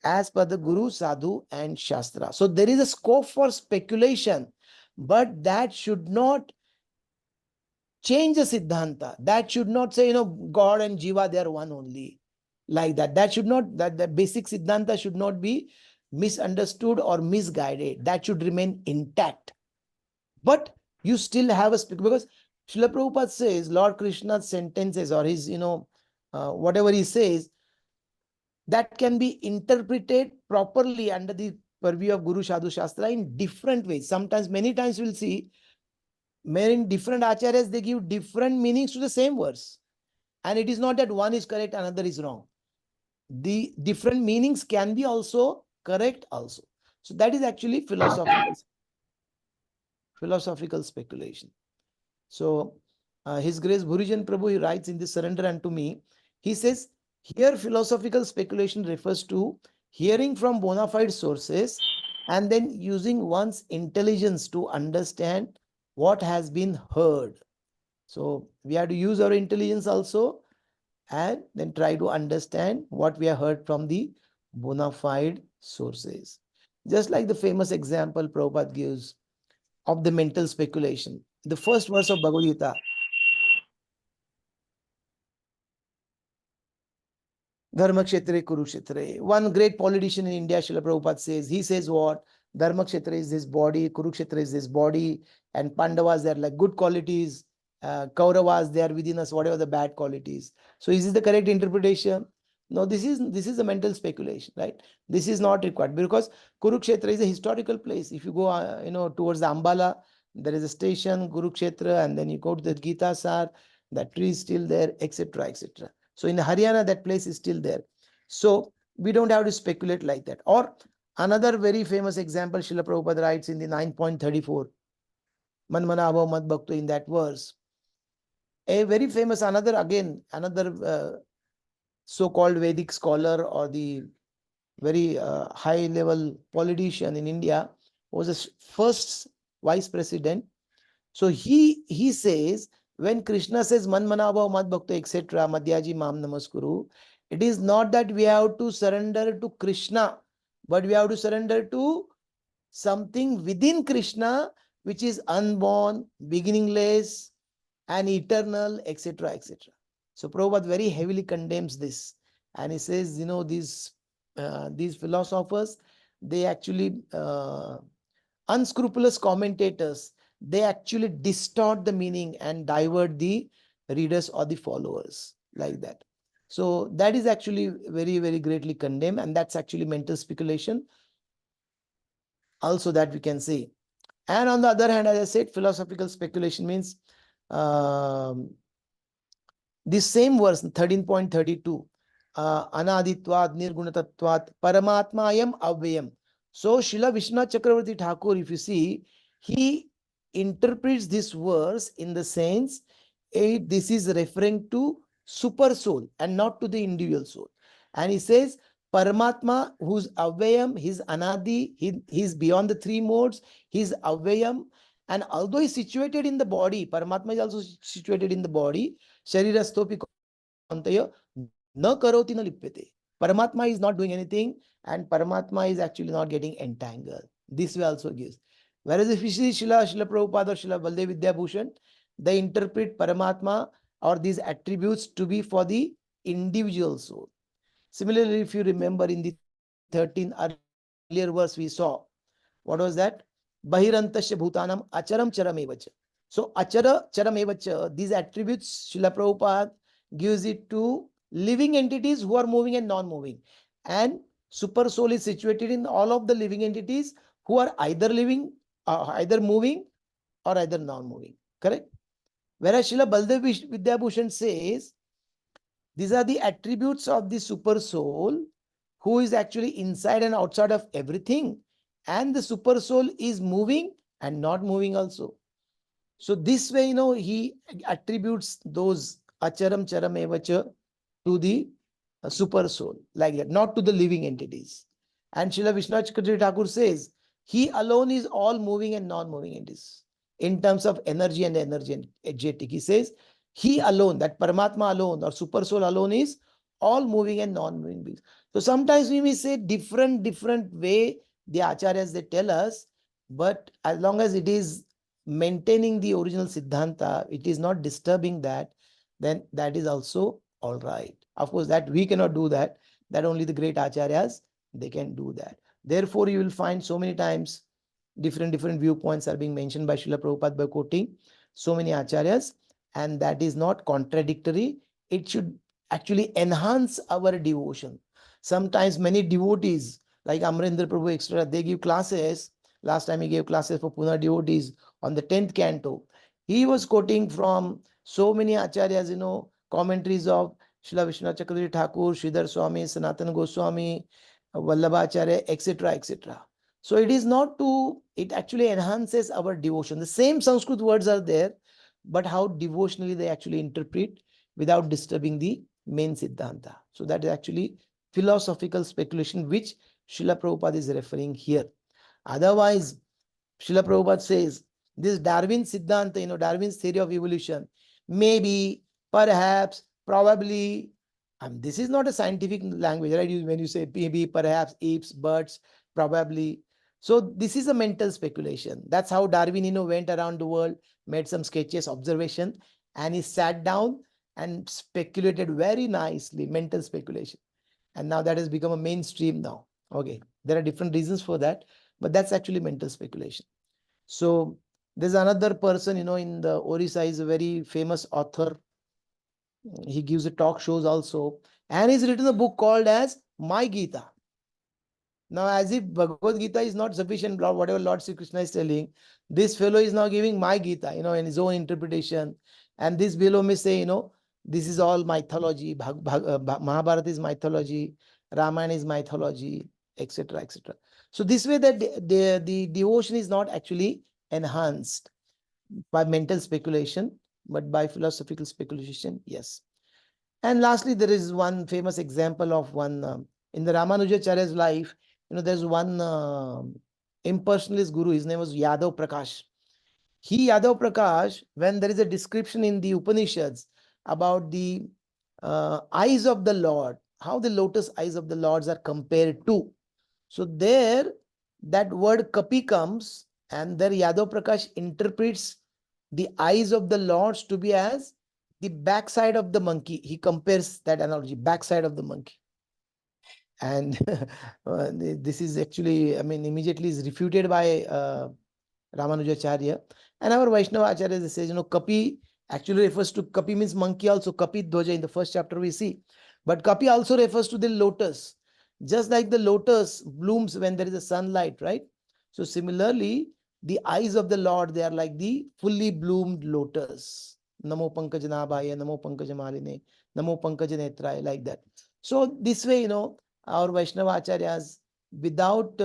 as per the Guru, Sadhu and Shastra. So there is a scope for speculation, but that should not change the Siddhanta. That should not say, God and Jiva, they are one only. like that. That should not, that the basic Siddhanta should not be misunderstood or misguided. That should remain intact. But you still have a because Srila Prabhupada says Lord Krishna's sentences or his, whatever he says, that can be interpreted properly under the purview of Guru Sadhu Shastra in different ways. Sometimes, many times we'll see, many different acharyas, they give different meanings to the same verse. And it is not that one is correct, another is wrong. The different meanings can be also correct also. So that is actually philosophical speculation. So His Grace Bhurijan Prabhu, he writes in the Surrender Unto Me, he says, here philosophical speculation refers to hearing from bona fide sources and then using one's intelligence to understand what has been heard. So we have to use our intelligence also and then try to understand what we have heard from the bona fide sources. Just like the famous example Prabhupada gives of the mental speculation. The first verse of Bhagavad Gita, Dharma Kshetre Kurukshetre. One great politician in India, Srila Prabhupada says, he says what? Dharma Kshetra is this body, Kurukshetra is this body, and Pandavas, they are like good qualities, Kauravas, they are within us, whatever the bad qualities. So is this the correct interpretation? No, this is a mental speculation, right? This is not required because Kurukshetra is a historical place. If you go, towards the Ambala, there is a station, Kurukshetra, and then you go to the Gita Sar, that tree is still there, etc., etc. So in Haryana, that place is still there. So we don't have to speculate like that. Or another very famous example, Srila Prabhupada writes in the 9.34, Manmanabhav Mad Bhakto, in that verse. A very famous, another so-called Vedic scholar or the very high-level politician in India was the first vice president. So he says, when Krishna says Manmanabhav Mad Bhakta, etc., Madhyaji Mam Namaskuru, it is not that we have to surrender to Krishna, but we have to surrender to something within Krishna, which is unborn, beginningless, and eternal, etc., etc. So Prabhupada very heavily condemns this. And he says, these philosophers, they actually, unscrupulous commentators, they actually distort the meaning and divert the readers or the followers like that. So that is actually very, very greatly condemned, and that's actually mental speculation also, that we can say. And on the other hand, as I said, philosophical speculation means this same verse, 13.32, Anaditvat Nirgunatatvat Paramatmayam Avyayam. So Srila Vishwanath Chakravarti Thakur, if you see, he interprets this verse in the sense, this is referring to super soul and not to the individual soul. And he says, Paramatma, who's Avyayam, he's Anadi, he's beyond the three modes, he's Avyayam. And although he's situated in the body, Paramatma is also situated in the body, Sharirastopi Kantaya na karoti na lipyate. Paramatma is not doing anything, and Paramatma is actually not getting entangled. This way also gives. Whereas if you see Srila Prabhupada or Srila Baldev Vidyabhushan, they interpret Paramatma or these attributes to be for the individual soul. Similarly, if you remember in the 13th earlier verse we saw, what was that? Bahirantasya bhutanam acharam charamevacha. So achara charamevacha, these attributes Srila Prabhupada gives it to living entities who are moving and non-moving. And super soul is situated in all of the living entities who are either living, either moving or either non-moving. Correct? Whereas Srila Baldev Vidyabhushan says, these are the attributes of the super soul who is actually inside and outside of everything. And the super soul is moving and not moving also. So this way, he attributes those acharam charam evacha to the super soul, like that, not to the living entities. And Srila Vishwanath Chakravarti Thakur says, he alone is all moving and non-moving entities in terms of energy and energetic. He says, he alone, that Paramatma alone or super soul alone is all moving and non-moving beings. So sometimes we may say different way the acharyas, they tell us, but as long as it is maintaining the original Siddhanta, it is not disturbing that, then that is also all right. Of course, that we cannot do that. That only the great acharyas, they can do that. Therefore, you will find so many times different viewpoints are being mentioned by Srila Prabhupada by quoting so many acharyas, and that is not contradictory. It should actually enhance our devotion. Sometimes many devotees like Amrendra Prabhu, etc., they give classes. Last time he gave classes for Pune devotees on the 10th canto. He was quoting from so many acharyas, commentaries of Srila Vishwanath Chakravarti Thakur, Sridhar Swami, Sanatana Goswami, Vallabhacharya, etc., etc. So it is not to, it actually enhances our devotion. The same Sanskrit words are there, but how devotionally they actually interpret without disturbing the main Siddhanta. So that is actually philosophical speculation which Srila Prabhupada is referring here. Otherwise, Srila Prabhupada says, this Darwin Siddhanta, Darwin's theory of evolution, maybe, perhaps, probably, this is not a scientific language, right? When you say maybe, perhaps, ifs, buts, probably. So this is a mental speculation. That's how Darwin, went around the world, made some sketches, observation, and he sat down and speculated very nicely, mental speculation. And now that has become a mainstream now. Okay, there are different reasons for that, but that's actually mental speculation. So there's another person, in the Orissa, is a very famous author. He gives a talk shows also, and he's written a book called as My Gita. Now, as if Bhagavad Gita is not sufficient, whatever Lord Sri Krishna is telling, this fellow is now giving My Gita, in his own interpretation. And this fellow may say, this is all mythology, Mahabharata is mythology, Ramayana is mythology, etc., etc. So this way that the devotion is not actually enhanced by mental speculation, but by philosophical speculation, yes. And lastly, there is one famous example of one, in the Ramanujacharya's life, there's one impersonalist guru, his name was Yadav Prakash. Yadav Prakash, when there is a description in the Upanishads about the eyes of the Lord, how the lotus eyes of the Lords are compared to. So there, that word kapi comes, and there Yadav Prakash interprets the eyes of the Lords to be as the backside of the monkey. He compares that analogy, backside of the monkey. And this is actually, immediately is refuted by Ramanujacharya. And our Vaishnava Acharya says, Kapi actually refers to, Kapi means monkey also, Kapi Dhoja in the first chapter we see. But Kapi also refers to the lotus. Just like the lotus blooms when there is a sunlight, right? So similarly, the eyes of the Lord, they are like the fully bloomed lotus. Namo Pankajanaabhaya, Namo Pankajamaline, Namo Pankajanetraya, like that. So this way, our Vaishnava Acharyas, without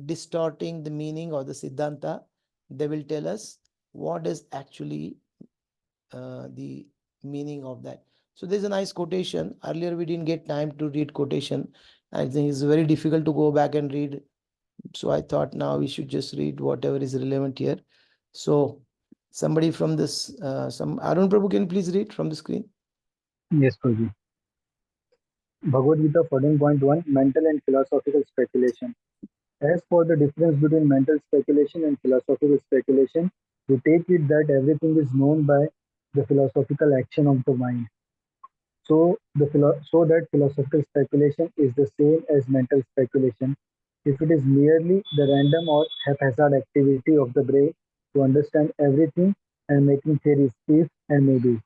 distorting the meaning or the Siddhanta, they will tell us what is actually the meaning of that. So there's a nice quotation. Earlier we didn't get time to read quotation. I think it's very difficult to go back and read. So I thought now we should just read whatever is relevant here. So somebody from this, some Arun Prabhu, can you please read from the screen? Yes, Prabhuji. Bhagavad Gita 14.1 Mental and Philosophical Speculation. As for the difference between mental speculation and philosophical speculation, we take it that everything is known by the philosophical action of the mind. So that philosophical speculation is the same as mental speculation if it is merely the random or haphazard activity of the brain to understand everything and making theories if and maybe.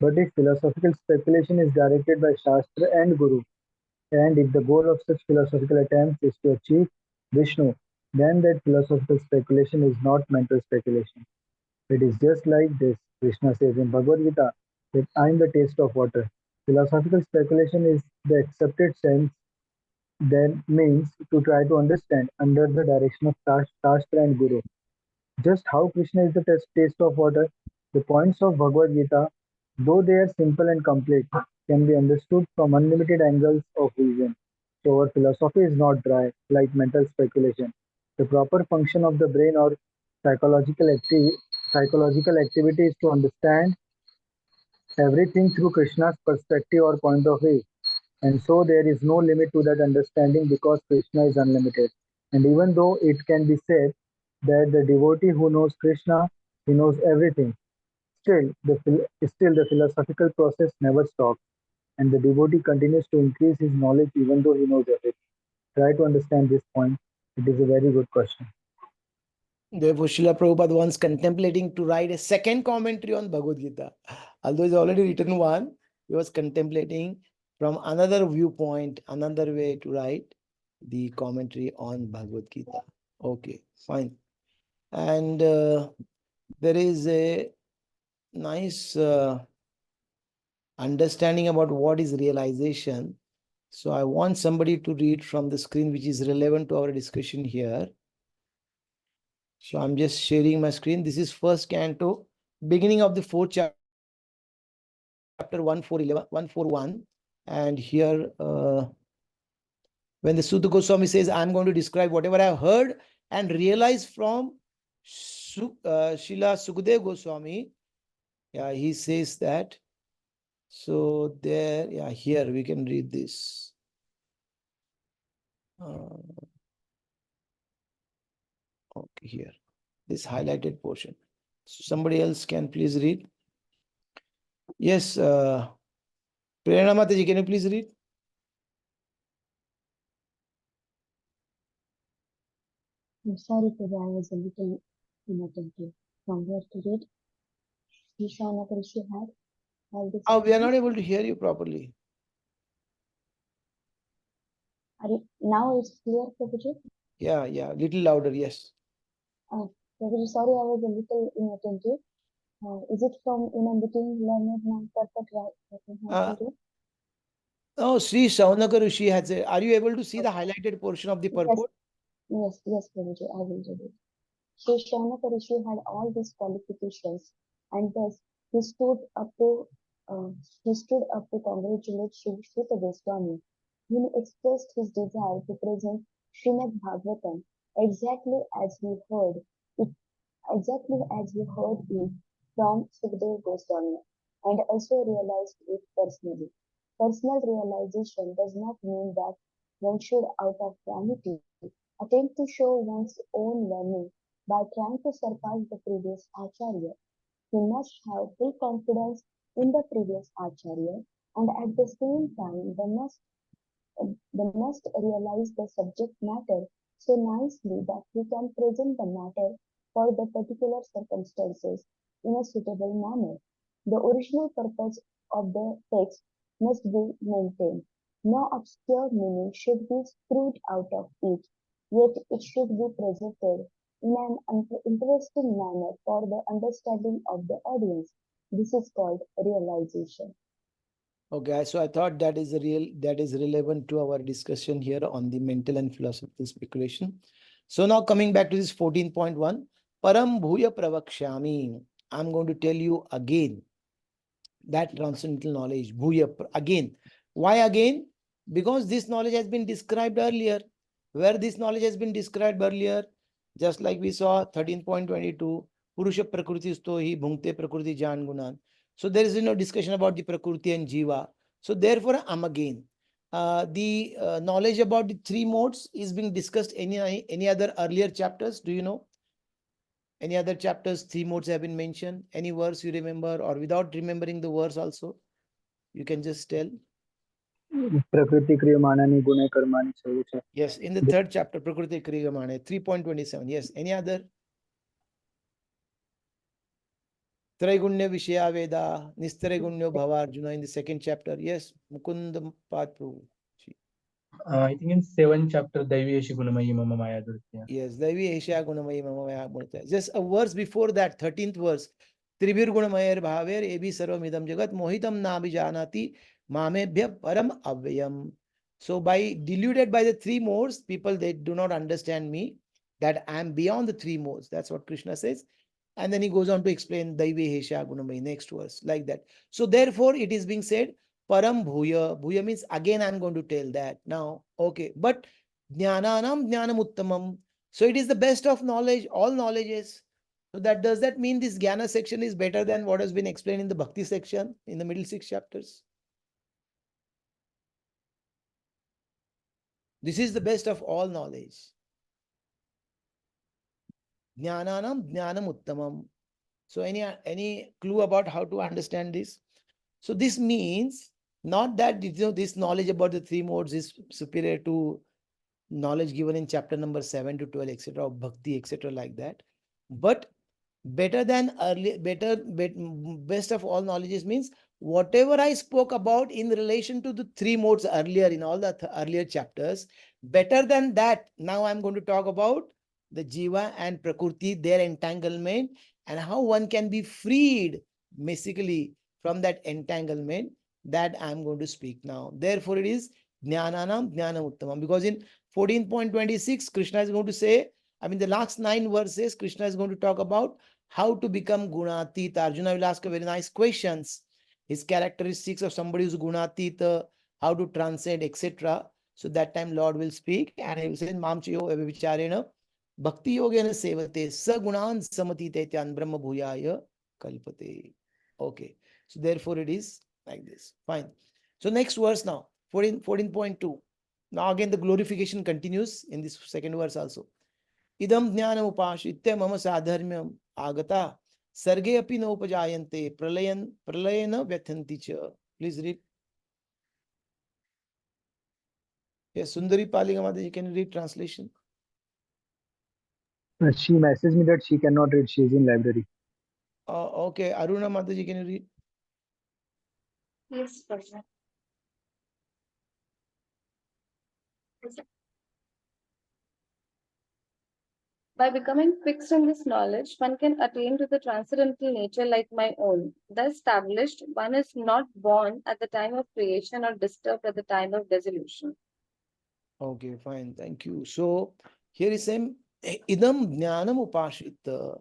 But if philosophical speculation is directed by Shastra and Guru, and if the goal of such philosophical attempts is to achieve Vishnu, then that philosophical speculation is not mental speculation. It is just like this. Krishna says in Bhagavad Gita that I am the taste of water. Philosophical speculation is the accepted sense, that means to try to understand under the direction of Shastra and Guru. Just how Krishna is the taste of water, the points of Bhagavad Gita, though they are simple and complete, can be understood from unlimited angles of vision. So our philosophy is not dry, like mental speculation. The proper function of the brain or psychological activity is to understand everything through Krishna's perspective or point of view. And so there is no limit to that understanding because Krishna is unlimited. And even though it can be said that the devotee who knows Krishna, he knows everything, still the philosophical process never stops. and the devotee continues to increase his knowledge even though he knows everything. Try to understand this point. It is a very good question. Therefore, Srila Prabhupada once contemplating to write a second commentary on Bhagavad Gita. Although he's already written one, he was contemplating from another viewpoint, another way to write the commentary on Bhagavad Gita. Okay, fine. And there is a nice understanding about what is realization. So I want somebody to read from the screen which is relevant to our discussion here. So I'm just sharing my screen. This is first canto, beginning of the fourth chapter, 141. And here, when the Sutta Goswami says, I'm going to describe whatever I've heard and realized from Srila Sukadeva Goswami, yeah, he says that. So there, yeah, here we can read this. Okay, here, this highlighted portion. So somebody else can please read. Yes, Prerna Mataji, can you please read? I'm sorry, Prabhu, I was a little inattentive. From where to read? Ishana Rishi had all this. Oh, we are not able to hear you properly. Now it's clear, Prabhuji? Yeah, little louder, yes. Prabhuji, sorry, I was a little inattentive. Is it from between learned non-perfect right? Oh, Sri Shaunaka Rishi has a, are you able to see the highlighted portion of the purport? Yes, Prabhuji, I will read it. Sri Shaunaka Rishi had all these qualifications, and thus he stood up to congratulate Sri Shuta Goswami, when he expressed his desire to present Srimad Bhagavatam exactly as he heard it from Sukadeva Goswami, and also realized it personally. Personal realization does not mean that one should, out of vanity, attempt to show one's own learning by trying to surpass the previous Acharya. He must have full confidence in the previous Acharya, and at the same time they must realize the subject matter so nicely that he can present the matter for the particular circumstances in a suitable manner. The original purpose of the text must be maintained. No obscure meaning should be screwed out of it, yet it should be presented in an interesting manner for the understanding of the audience. This is called realization. Okay, so I thought that is relevant to our discussion here on the mental and philosophical speculation. So now coming back to this 14.1, Param Bhuya Pravakshami. I'm going to tell you again that transcendental knowledge, Bhuya, again. Why again? Because this knowledge has been described earlier. Where this knowledge has been described earlier, just like we saw 13.22, Purusha Prakriti Stohi Bhunkte Prakriti Jan Gunan. So there is no discussion about the Prakriti and Jiva. So therefore, I'm again. The knowledge about the three modes is being discussed any other earlier chapters. Do you know? Any other chapters, three modes have been mentioned? Any verse you remember, or without remembering the verse also? You can just tell. Prakriti Kriyamanani Gune Karmani Sarvesha. Yes, in the third chapter, Prakriti Kriyamanani, 3.27. Yes, any other? Traigunya Vishaya Veda, Nistaregunyo Bhava Arjuna in the second chapter. Yes, Mukund Patru. I think in 7th chapter, Daivi Gunamayi Mama Maya Durtya. Yes, Daivi Esha Gunamaya Mama Maya. Just a verse before that, 13th verse. Tribhir Gunamayer Bhaver, Ebi Sarvamidam Jagat, Mohitam Nabijanati, Mamebhya Param Avyam. So by deluded by the three modes, people, they do not understand me, that I am beyond the three modes. That's what Krishna says. And then he goes on to explain Daivi Hesha Gunamai, next verse, like that. So therefore, it is being said, Param Bhuya. Bhuya means again I'm going to tell that. Now, okay. But Jnananam Jnanam Uttamam. So it is the best of knowledge, all knowledges. So that does that mean this Jnana section is better than what has been explained in the Bhakti section in the middle 6 chapters? This is the best of all knowledge. Jnananam Jnanam Uttamam. So any clue about how to understand this? So this means Not that this knowledge about the three modes is superior to knowledge given in chapter number 7 to 12, etc., of bhakti, etc., like that. But better than earlier, best of all knowledges means whatever I spoke about in relation to the three modes earlier in all the earlier chapters, better than that, now I'm going to talk about the jiva and prakriti, their entanglement, and how one can be freed basically from that entanglement, that I'm going to speak now. Therefore, it is jnananam jnanam uttamam, because in 14.26, Krishna is going to say, I mean, the last 9 verses, Krishna is going to talk about how to become Gunatit. Arjuna will ask a very nice questions. His characteristics of somebody who's Gunatit, how to transcend, etc. So that time Lord will speak and he will say, Mamchayo evicharena bhakti yogena sevate sagunan samatite brahma bhuyaya kalpate. Okay. So therefore it is like this. Fine. So next verse now, 14.2. Now again the glorification continues in this second verse also. Idam jnanam upashritya mama sadharmyam agata sarge api no upajayante pralayana vyathanti cha. Please read. Yes, Sundari Palika Mataji, can you read translation? She messaged me that she cannot read. She is in library. Okay, Aruna Mataji, can you read? Yes, Prabhu. By becoming fixed in this knowledge, one can attain to the transcendental nature like my own. Thus established, one is not born at the time of creation or disturbed at the time of dissolution. Okay, fine. Thank you. So here is saying, idam jnanam upashritya.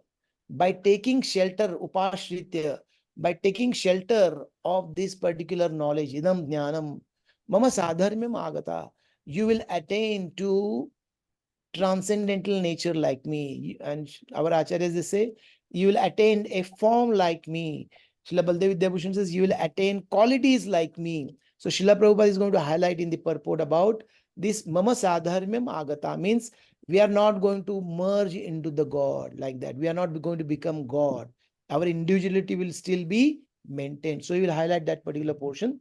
By taking shelter, upashritya, by taking shelter of this particular knowledge, idam jnanam, mama sadharmyam agata, you will attain to transcendental nature like me. And our acharyas, they say, you will attain a form like me. Srila Baldev Vidyabhushan says, you will attain qualities like me. So Srila Prabhupada is going to highlight in the purport about this mama sadharmyam agata, means we are not going to merge into the God like that. We are not going to become God. Our individuality will still be maintained. So he will highlight that particular portion.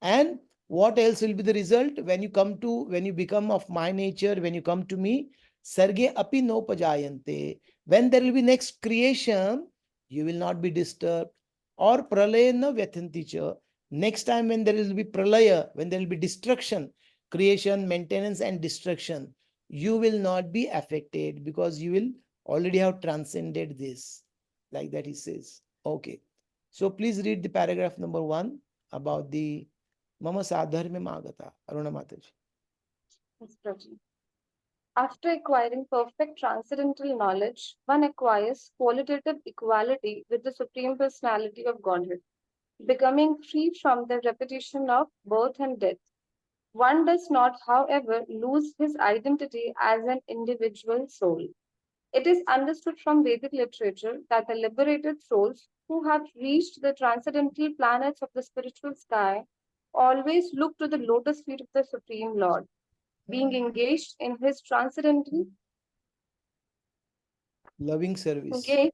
And what else will be the result when you become of my nature, when you come to me? Sarge api no pajayante. When there will be next creation, you will not be disturbed. Or pralayana vyathanticha. Next time when there will be pralaya, when there will be destruction, creation, maintenance, and destruction, you will not be affected because you will already have transcended this. Like that he says. Okay. So please read the paragraph number 1 about the Mama Sadharmyam Agata. Aruna Mataji. Yes, Prabhu. After acquiring perfect transcendental knowledge, one acquires qualitative equality with the Supreme Personality of Godhead, becoming free from the repetition of birth and death. One does not, however, lose his identity as an individual soul. It is understood from Vedic literature that the liberated souls who have reached the transcendental planets of the spiritual sky always look to the lotus feet of the Supreme Lord, being engaged in his transcendental Loving service. engaged,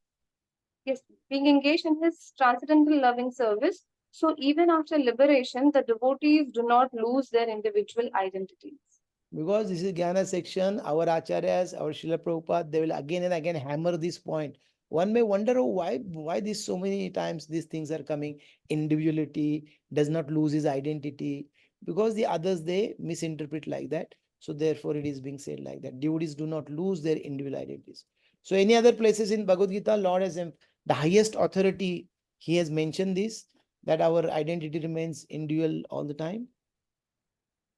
yes, being engaged in his transcendental loving service. So even after liberation, the devotees do not lose their individual identities. Because this is Jnana section, our acharyas, our Srila Prabhupada, they will again and again hammer this point. One may wonder, oh, why this so many times these things are coming. Individuality does not lose his identity. Because the others, they misinterpret like that. So therefore it is being said like that. Devotees do not lose their individual identities. So any other places in Bhagavad Gita, Lord has the highest authority, he has mentioned this, that our identity remains individual all the time.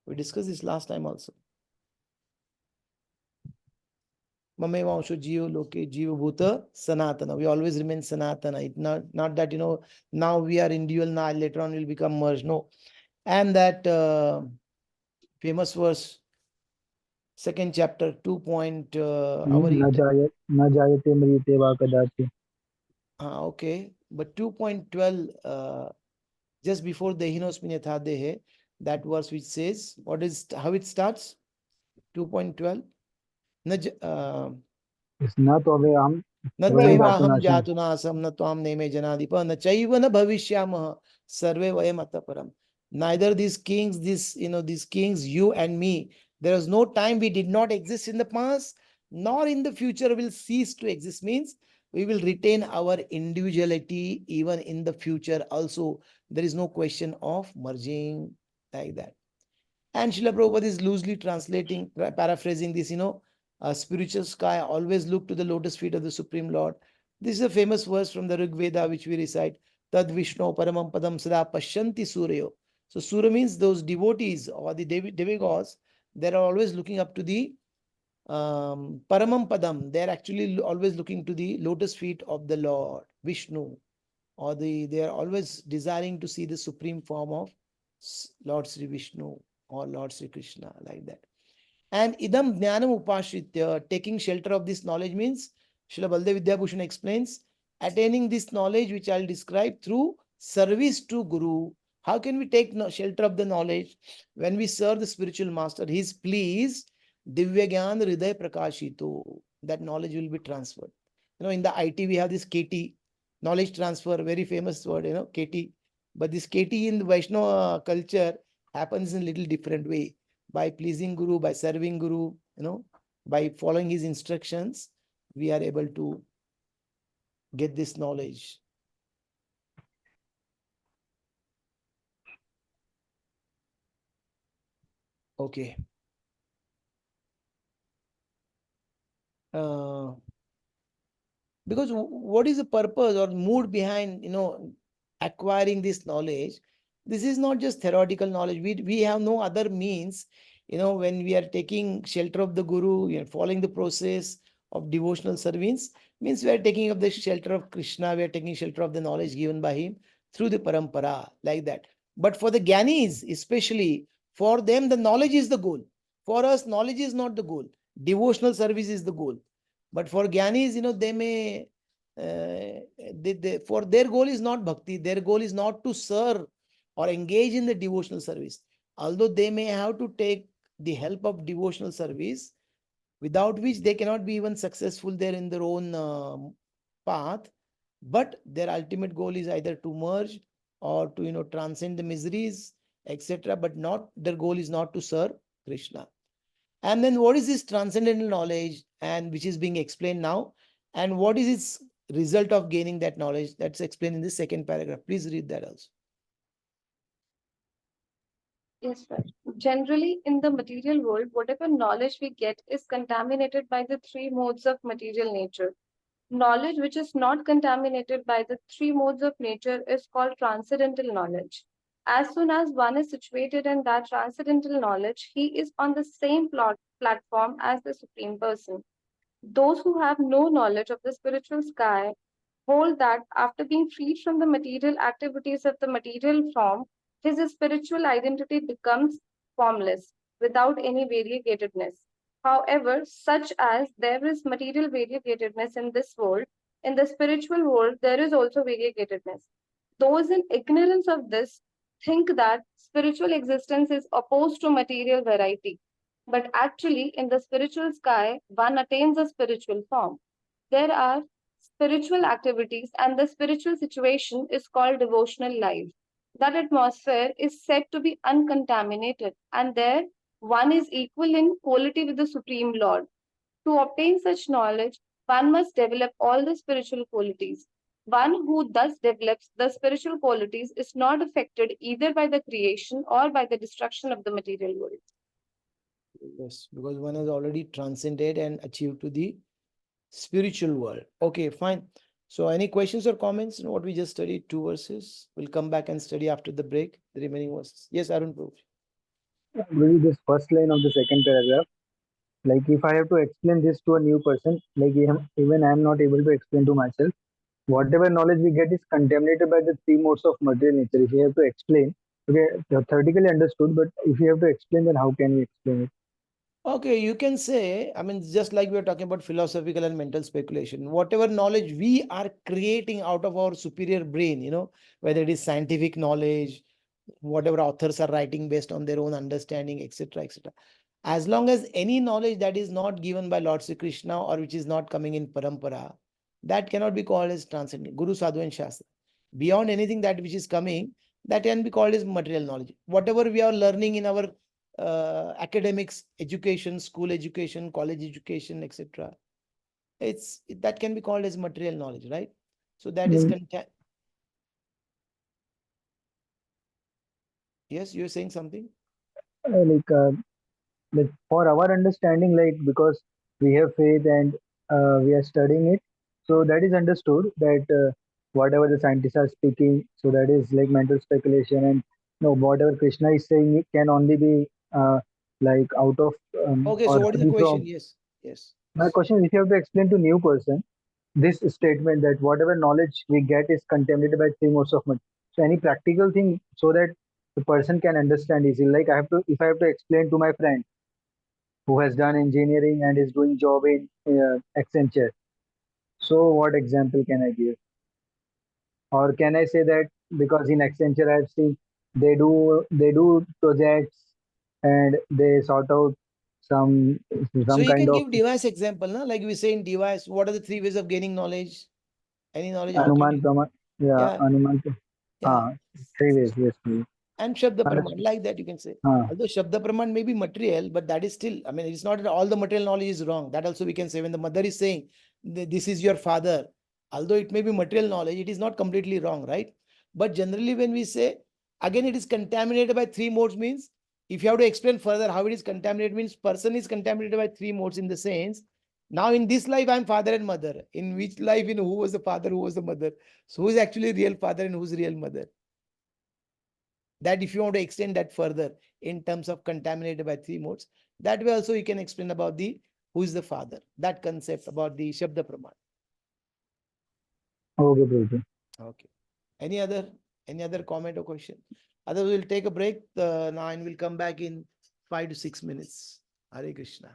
We discussed this last time also. Mamevansho Jiva Loke Jiva Bhuta Sanatana. We always remain Sanatana. It's not that, now we are individual, now later on we'll become merged. No. And that famous verse, second chapter, 2 point, न जायते म्रियते वा कदाचित्. okay. But 2.12, just before Dehinosmin Yathadehe, that verse which says, how it starts? 2.12. न तो वे हम न स्वयं त्वैवाहम जातुनासं. जातुनासम न त्वाम नेमे जनाधिप न चैव न भविष्यामः सर्वे वयम अतः परम. Neither these kings, these kings, you and me, there is no time we did not exist in the past, nor in the future will cease to exist. Means we will retain our individuality even in the future also. There is no question of merging like that. And Srila Prabhupada is loosely translating, paraphrasing this, a spiritual sky always look to the lotus feet of the Supreme Lord. This is a famous verse from the Rig Veda which we recite. Tad Vishnu Paramam Padam Sada Pashyanti Suryo. So Surya means those devotees or the demigods, they are always looking up to the Paramam Padam. They are actually always looking to the lotus feet of the Lord, Vishnu, or they are always desiring to see the supreme form of Lord Sri Vishnu or Lord Sri Krishna, like that. And idam jnanam upashritya, taking shelter of this knowledge means, Srila Baldev Vidyabhushan explains, attaining this knowledge which I'll describe through service to Guru. How can we take shelter of the knowledge? When we serve the spiritual master, he is pleased, Divya Gyan Hriday Prakashito, that knowledge will be transferred. In the IT we have this KT, knowledge transfer, very famous word, KT. But this KT in the Vaishnava culture happens in a little different way. By pleasing Guru, by serving Guru, by following his instructions, we are able to get this knowledge. Okay. Because what is the purpose or mood behind, acquiring this knowledge? This is not just theoretical knowledge. We have no other means, when we are taking shelter of the Guru, we are following the process of devotional service, means we are taking up the shelter of Krishna, we are taking shelter of the knowledge given by him through the parampara, like that. But for the Gyanis, especially, for them, the knowledge is the goal. For us, knowledge is not the goal. Devotional service is the goal. But for Gyanis, they may, for their goal is not bhakti, their goal is not to serve or engage in the devotional service. Although they may have to take the help of devotional service, without which they cannot be even successful there in their own path. But their ultimate goal is either to merge or to transcend the miseries, etc. But not, their goal is not to serve Krishna. And then what is this transcendental knowledge, and which is being explained now, and what is its result of gaining that knowledge? That's explained in the second paragraph. Please read that also. Yes, sir. Generally, in the material world, whatever knowledge we get is contaminated by the three modes of material nature. Knowledge which is not contaminated by the three modes of nature is called transcendental knowledge. As soon as one is situated in that transcendental knowledge, he is on the same platform as the Supreme Person. Those who have no knowledge of the spiritual sky hold that after being freed from the material activities of the material form, his spiritual identity becomes formless, without any variegatedness. However, such as there is material variegatedness in this world, in the spiritual world, there is also variegatedness. Those in ignorance of this think that spiritual existence is opposed to material variety. But actually, in the spiritual sky, one attains a spiritual form. There are spiritual activities, and the spiritual situation is called devotional life. That atmosphere is said to be uncontaminated, and there one is equal in quality with the Supreme Lord. To obtain such knowledge, one must develop all the spiritual qualities. One who thus develops the spiritual qualities is not affected either by the creation or by the destruction of the material world. Yes, because one has already transcended and achieved to the spiritual world. Okay, fine. So any questions or comments on what we just studied? 2 verses. We'll come back and study after the break, the remaining verses. Yes, Arun Prabhu. Really, this first line of the second paragraph, like if I have to explain this to a new person, like even I am not able to explain to myself, whatever knowledge we get is contaminated by the three modes of material nature. If you have to explain, okay, theoretically understood, but if you have to explain, then how can we explain it? Okay, you can say, I mean, just like we are talking about philosophical and mental speculation, whatever knowledge we are creating out of our superior brain, whether it is scientific knowledge, whatever authors are writing based on their own understanding, etc., etc. As long as any knowledge that is not given by Lord Sri Krishna or which is not coming in parampara, that cannot be called as transcendent. Guru, Sadhu, and Shastra. Beyond anything that which is coming, that can be called as material knowledge. Whatever we are learning in our academics, education, school education, college education, etc., that can be called as material knowledge, right? So that is yes, you're saying something. Like for our understanding, like because we have faith and we are studying it, so that is understood that whatever the scientists are speaking, so that is like mental speculation, and no, whatever Krishna is saying, it can only be like out of Okay, so or what is the free question? from. Yes, yes. My question is, if you have to explain to new person this statement that whatever knowledge we get is contaminated by three modes of matter. So any practical thing so that the person can understand easily. Like if I have to explain to my friend who has done engineering and is doing job in Accenture. So what example can I give? Or can I say that because in Accenture I've seen they do projects and they sort out some So some you kind can of give device example, na? Like we say in device, what are the three ways of gaining knowledge? Any knowledge? How can Anuman you? Praman. Yeah, Yeah, Anuman. yeah. 3 ways. Yes, please. And Shabda Praman, Understood. like that you can say. Ah, Although Shabda Praman may be material, but that is still, I mean, it's not that all the material knowledge is wrong. That also we can say when the mother is saying, this is your father, although it may be material knowledge, it is not completely wrong, right? But generally when we say, again, it is contaminated by three modes means, if you have to explain further how it is contaminated means person is contaminated by three modes in the sense, now in this life I'm father and mother. In which life, who was the father, who was the mother? So who is actually real father and who's real mother? That if you want to extend that further in terms of contaminated by three modes, that way also you can explain about the who is the father, that concept about the Shabda Praman. okay, Prabhuji. Okay. Any other comment or question? Otherwise, we'll take a break now and we'll come back in 5 to 6 minutes. Hare Krishna.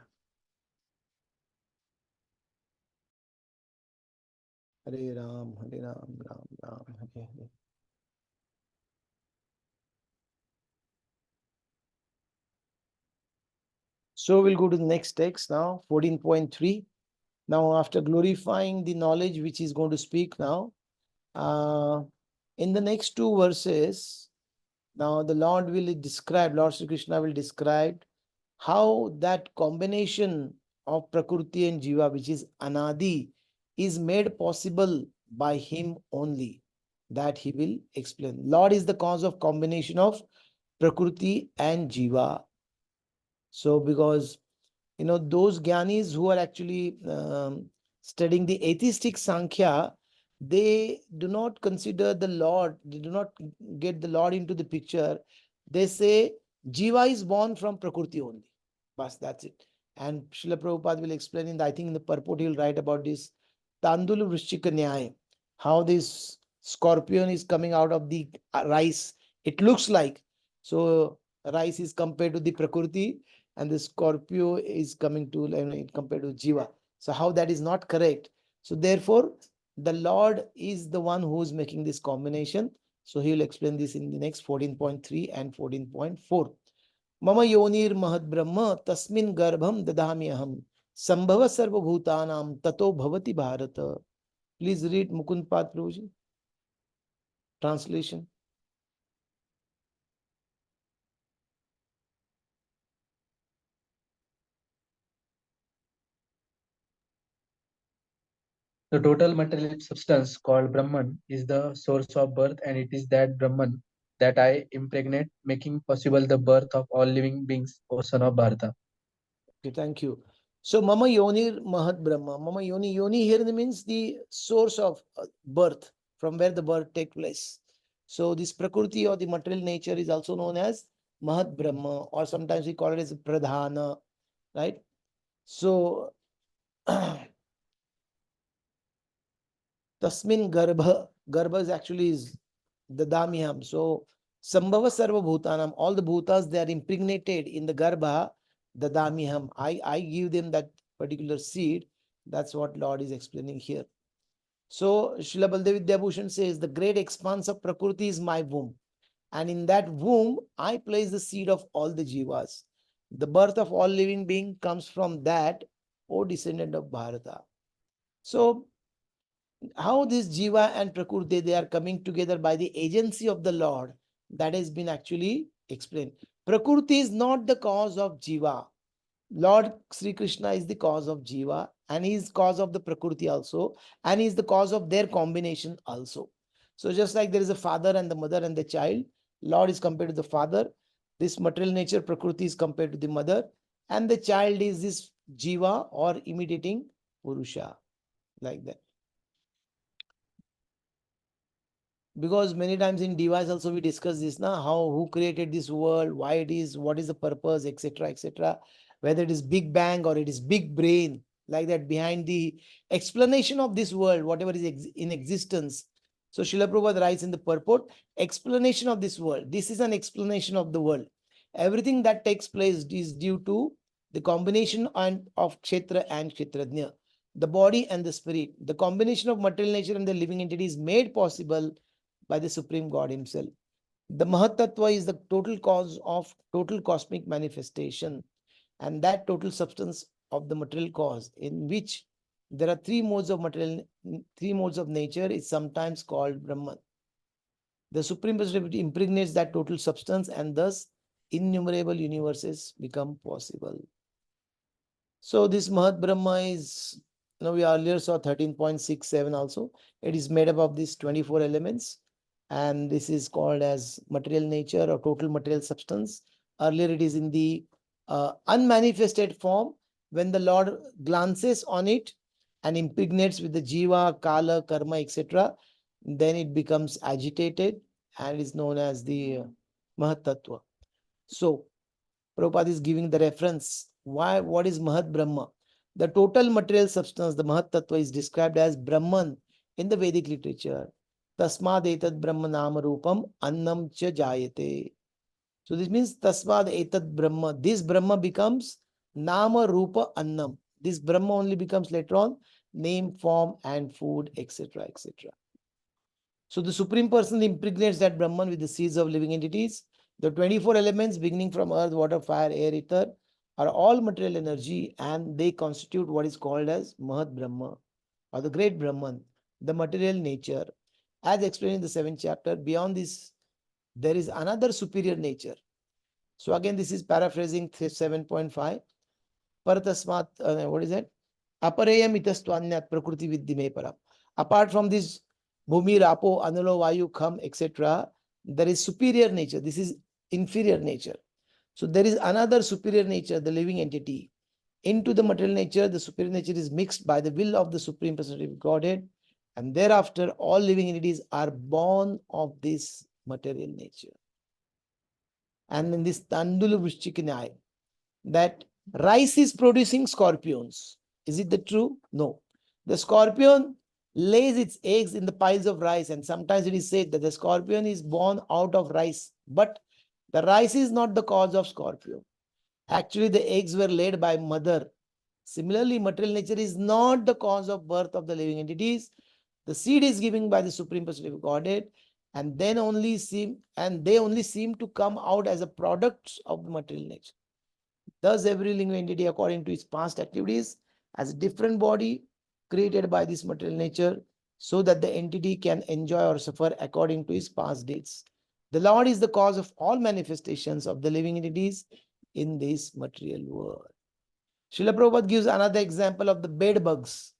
Hare Ram, Hare Ram, Ram Ram, Hare Hare. So we'll go to the next text now, 14.3. Now, after glorifying the knowledge which is going to speak now, in the next two verses, now the Lord Sri Krishna will describe how that combination of Prakriti and Jiva, which is Anadi, is made possible by him only. That he will explain. Lord is the cause of combination of Prakriti and Jiva. So because those gyanis who are actually studying the atheistic Sankhya, they do not consider the Lord, they do not get the Lord into the picture. They say Jiva is born from Prakriti only. Bas, that's it. And Srila Prabhupada will explain I think in the purport he will write about this Tandul Vrishchika Nyaya, how this scorpion is coming out of the rice. It looks like. So rice is compared to the Prakriti and the Scorpio is coming to compared to Jiva. So how that is not correct. So therefore, the Lord is the one who is making this combination. So he will explain this in the next 14.3 and 14.4. Mama yonir mahad brahma tasmin garbham dadami aham sambhava sarva bhutanam tato bhavati bharata. Please read Mukund Pad Prabhuji. Translation. The total material substance called Brahman is the source of birth, and it is that Brahman that I impregnate, making possible the birth of all living beings, O son of Bharata. Okay, thank you. So Mama Yonir Mahat Brahma. Mama Yoni here means the source of birth, from where the birth takes place. So this Prakriti or the material nature is also known as Mahat Brahma, or sometimes we call it as Pradhana, right? So Tasmin Garbha is actually is the Damiham. So Sambhava Sarva Bhutanam, all the Bhutas, they are impregnated in the Garbha, the Damiham. I give them that particular seed. That's what Lord is explaining here. So Srila Baldev Vidyabhushan says, the great expanse of Prakriti is my womb. And in that womb, I place the seed of all the Jivas. The birth of all living being comes from that, O descendant of Bharata. So how this Jiva and Prakriti, they are coming together by the agency of the Lord. That has been actually explained. Prakriti is not the cause of Jiva. Lord Sri Krishna is the cause of Jiva, and he is cause of the Prakriti also, and he is the cause of their combination also. So just like there is a father and the mother and the child, Lord is compared to the father, this material nature Prakriti is compared to the mother, and the child is this Jiva or imitating Purusha, like that. Because many times in device also we discuss this now, how who created this world, why it is, what is the purpose, etc., etc., whether it is big bang or it is big brain, like that, behind the explanation of this world, whatever is in existence. So Srila Prabhupada writes in the purport, explanation of this world, this is an explanation of the world. Everything that takes place is due to the combination of kshetra and kshetrajna, the body and the spirit. The combination of material nature and the living entity is made possible by the Supreme God Himself. The Mahat Tattva is the total cause of total cosmic manifestation, and that total substance of the material cause, in which there are three modes of nature, is sometimes called Brahman. The Supreme Personality impregnates that total substance, and thus innumerable universes become possible. So this Mahat Brahma is, we earlier saw 13.67 also. It is made up of these 24 elements, and this is called as material nature or total material substance. Earlier it is in the unmanifested form. When the Lord glances on it and impregnates with the jiva, kala, karma, etc., then it becomes agitated and is known as the Mahat Tattva. So Prabhupada is giving the reference. Why? What is Mahat Brahma? The total material substance, the Mahat Tattva, is described as Brahman in the Vedic literature. Tasmad etad Brahma nama rupam annam cha jayate. So this means Tasmad etad Brahma. This Brahma becomes nama rupa annam. This Brahma only becomes later on name, form, and food, etc., etc. So the Supreme Person impregnates that Brahman with the seeds of living entities. The 24 elements beginning from earth, water, fire, air, ether are all material energy, and they constitute what is called as Mahat Brahma or the great Brahman, the material nature. As explained in the 7th chapter, beyond this, there is another superior nature. So again, this is paraphrasing 7.5. Paratasmat, what is that? Apareyam itastwanyat prakriti viddhime param. Apart from this bhumi, rapo, analo, vayu, kham, etc., there is superior nature. This is inferior nature. So there is another superior nature, the living entity. Into the material nature, the superior nature is mixed by the will of the Supreme Personality of Godhead, and thereafter all living entities are born of this material nature. And in this Tandula Vrishchikinai, that rice is producing scorpions. Is it the true? No. The scorpion lays its eggs in the piles of rice, and sometimes it is said that the scorpion is born out of rice, but the rice is not the cause of scorpion. Actually, the eggs were laid by mother. Similarly, material nature is not the cause of birth of the living entities. The seed is given by the Supreme Personality of Godhead, and they only seem to come out as a product of the material nature. Thus, every living entity, according to its past activities, has a different body created by this material nature, so that the entity can enjoy or suffer according to its past deeds. The Lord is the cause of all manifestations of the living entities in this material world. Srila Prabhupada gives another example of the bed bugs.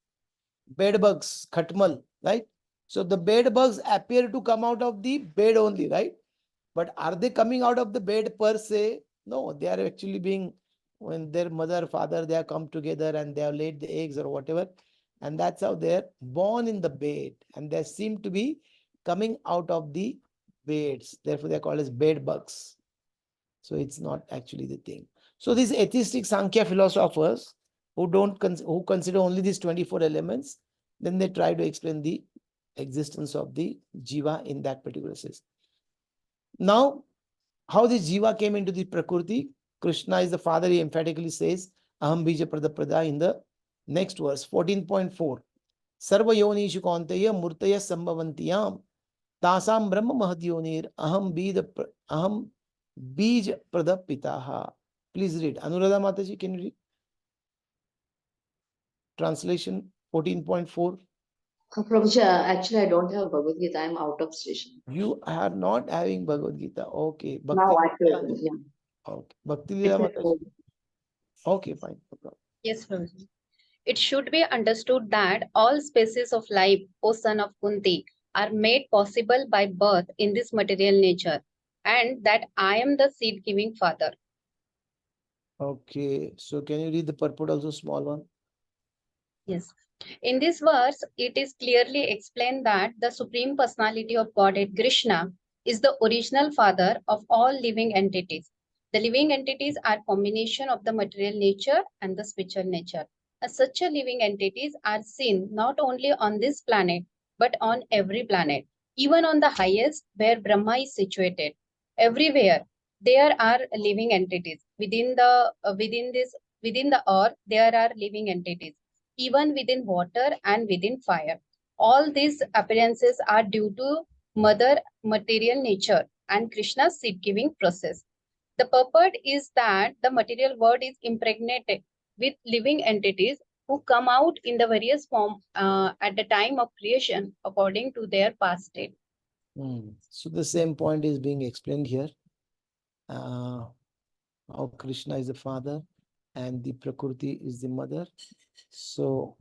Bed bugs, khatmal, right? So the bed bugs appear to come out of the bed only, right? But are they coming out of the bed per se? No, they are actually being, when their mother, father, they have come together and they have laid the eggs or whatever. And that's how they're born in the bed. And they seem to be coming out of the beds. Therefore, they're called as bed bugs. So it's not actually the thing. So these atheistic Sankhya philosophers who consider only these 24 elements, then they try to explain the existence of the jiva in that particular sense. Now, how this jiva came into the prakriti, Krishna is the father, he emphatically says, Aham bija prada in the next verse, 14.4. Sarva yonishu kaunteya murtaya sambhavantiyam tasam brahma mahadyonir aham bij prada pitaha. Please read. Anuradha Mataji, can you read? Translation 14.4. Prabhuji, actually, I don't have Bhagavad Gita. I'm out of station. You are not having Bhagavad Gita. Okay. Now, Bhakti at Lila. present, yeah. Okay. Bhakti It's Lila at Mataji. home. Okay, fine. No problem. Yes, Prabhuji. It should be understood that all species of life, O son of Kunti, are made possible by birth in this material nature, and that I am the seed-giving father. Okay. So can you read the purport also, small one? Yes. In this verse, it is clearly explained that the Supreme Personality of Godhead, Krishna, is the original father of all living entities. The living entities are combination of the material nature and the spiritual nature. As such a living entities are seen not only on this planet, but on every planet, even on the highest where Brahma is situated. Everywhere there are living entities. Within the earth, there are living entities even within water and within fire. All these appearances are due to Mother material nature and Krishna's seed giving process. The purport is that the material world is impregnated with living entities who come out in the various form at the time of creation according to their past state. So the same point is being explained here. How Krishna is the father and the Prakriti is the mother. So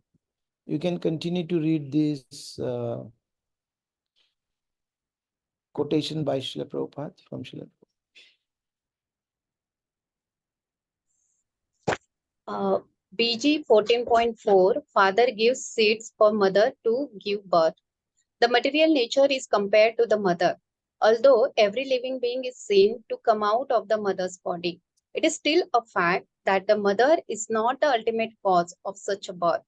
you can continue to read this quotation by Srila Prabhupada from Srila BG 14.4 Father gives seeds for mother to give birth. The material nature is compared to the mother. Although every living being is seen to come out of the mother's body, it is still a fact that the mother is not the ultimate cause of such a birth.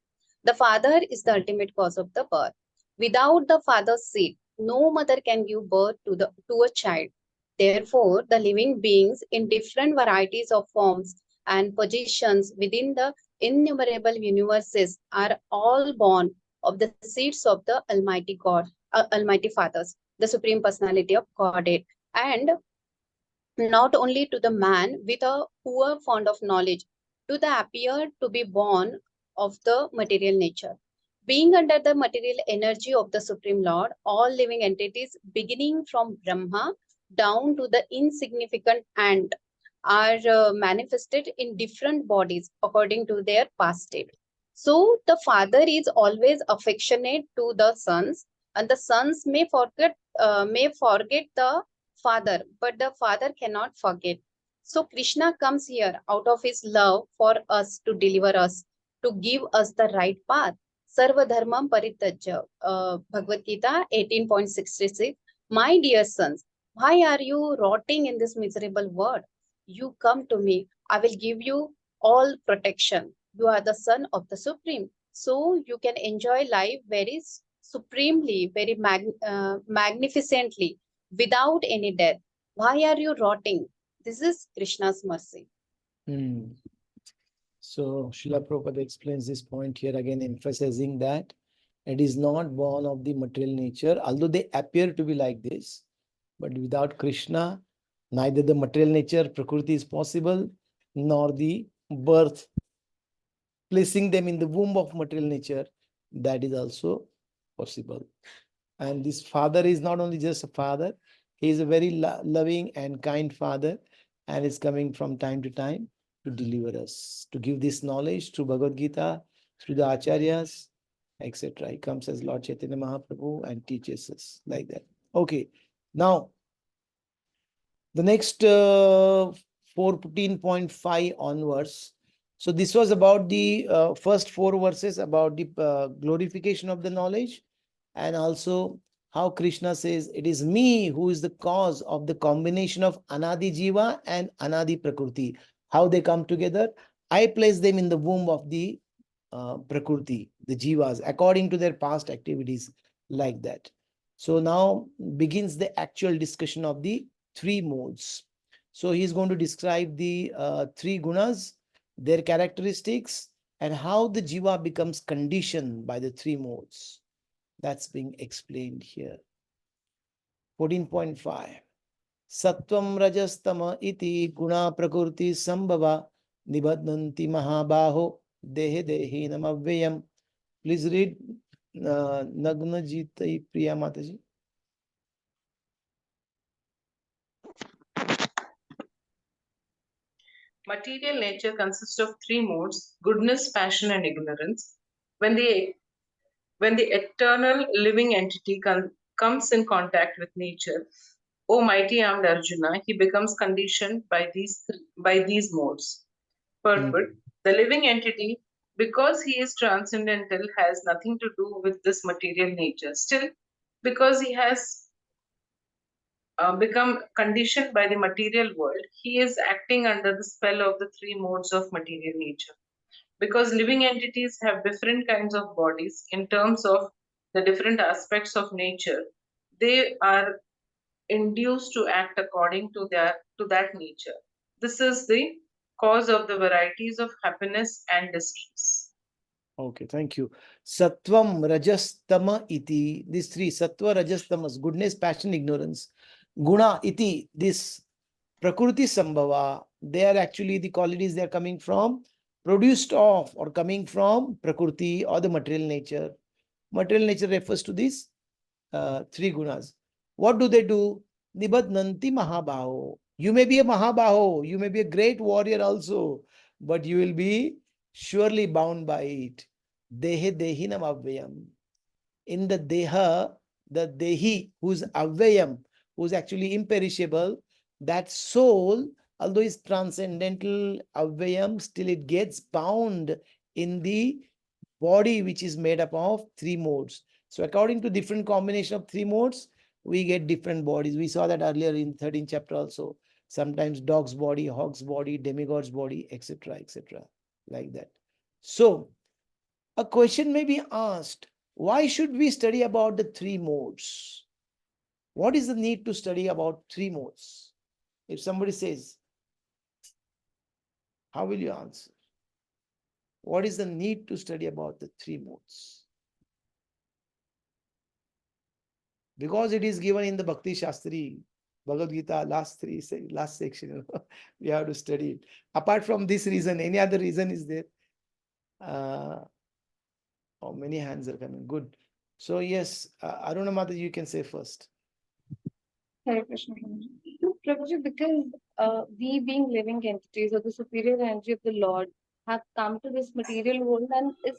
The father is the ultimate cause of the birth. Without the father's seed, no mother can give birth to a child. Therefore, the living beings in different varieties of forms and positions within the innumerable universes are all born of the seeds of the Almighty God, Almighty Fathers, the Supreme Personality of Godhead, and not only to the man with a poor fond of knowledge, to the appear to be born of the material nature. Being under the material energy of the Supreme Lord, all living entities, beginning from Brahma down to the insignificant ant, are manifested in different bodies according to their past state. So the father is always affectionate to the sons, and the sons may forget the father, but the father cannot forget. So Krishna comes here out of his love for us to deliver us, to give us the right path. Sarva dharmam parityajya, Bhagavad Gita 18.66. My dear sons, why are you rotting in this miserable world? You come to me, I will give you all protection. You are the son of the Supreme. So you can enjoy life very supremely, very magnificently, without any death. Why are you rotting? This is Krishna's mercy. So Srila Prabhupada explains this point here again, emphasizing that it is not born of the material nature, although they appear to be like this. But without Krishna, neither the material nature, Prakriti is possible, nor the birth, placing them in the womb of material nature, that is also possible. And this father is not only just a father, he is a very loving and kind father, and is coming from time to time to deliver us, to give this knowledge through Bhagavad Gita, through the Acharyas, etc. He comes as Lord Chaitanya Mahaprabhu and teaches us like that. Okay, now the next 14.5 onwards. So this was about the first 4 verses about the glorification of the knowledge, and also how Krishna says, it is me who is the cause of the combination of Anadi Jiva and Anadi Prakriti. How they come together? I place them in the womb of the Prakriti, the Jivas, according to their past activities, like that. So now begins the actual discussion of the 3 modes. So he is going to describe the 3 gunas, their characteristics, and how the Jiva becomes conditioned by the 3 modes. That's being explained here. 14.5. Sattvam rajastama iti guna prakrti sambhava nibadhanti mahabaho dehe dehi namavyayam. Please read Nagna Jitai Priya Mataji. Material nature consists of three modes: goodness, passion, and ignorance. When the eternal living entity comes in contact with nature, O mighty armed Arjuna, he becomes conditioned by these modes. Purport: the living entity, because he is transcendental, has nothing to do with this material nature. Still, because he has become conditioned by the material world, he is acting under the spell of the three modes of material nature. Because living entities have different kinds of bodies in terms of the different aspects of nature, they are induced to act according to that nature. This is the cause of the varieties of happiness and distress. Okay, thank you. Sattvam, Rajas, Tama iti. These three, Sattva, Rajas, Tamas, goodness, passion, ignorance. Guna iti, this Prakriti Sambhava, they are actually the qualities they are coming from, produced of or coming from Prakriti or the material nature. Material nature refers to these three gunas. What do they do? Nibadnanti Mahabaho. You may be a Mahabaho, you may be a great warrior also, but you will be surely bound by it. Dehe dehinam avvayam. In the deha, the dehi, who's avvayam, who's actually imperishable, that soul, although is transcendental avvayam, still it gets bound in the body which is made up of three modes. So according to different combination of three modes, we get different bodies. We saw that earlier in 13th chapter also. Sometimes dog's body, hog's body, demigod's body, etc., etc., like that. So a question may be asked, why should we study about the three modes? What is the need to study about three modes? If somebody says, how will you answer? What is the need to study about the three modes? Because it is given in the Bhakti Shastri, Bhagavad Gita, last section, we have to study it. Apart from this reason, any other reason is there? Oh, many hands are coming. Good. So yes, Aruna Mataji, you can say first. Hare Krishna. Prabhuji, because we being living entities or the superior energy of the Lord have come to this material world, and is,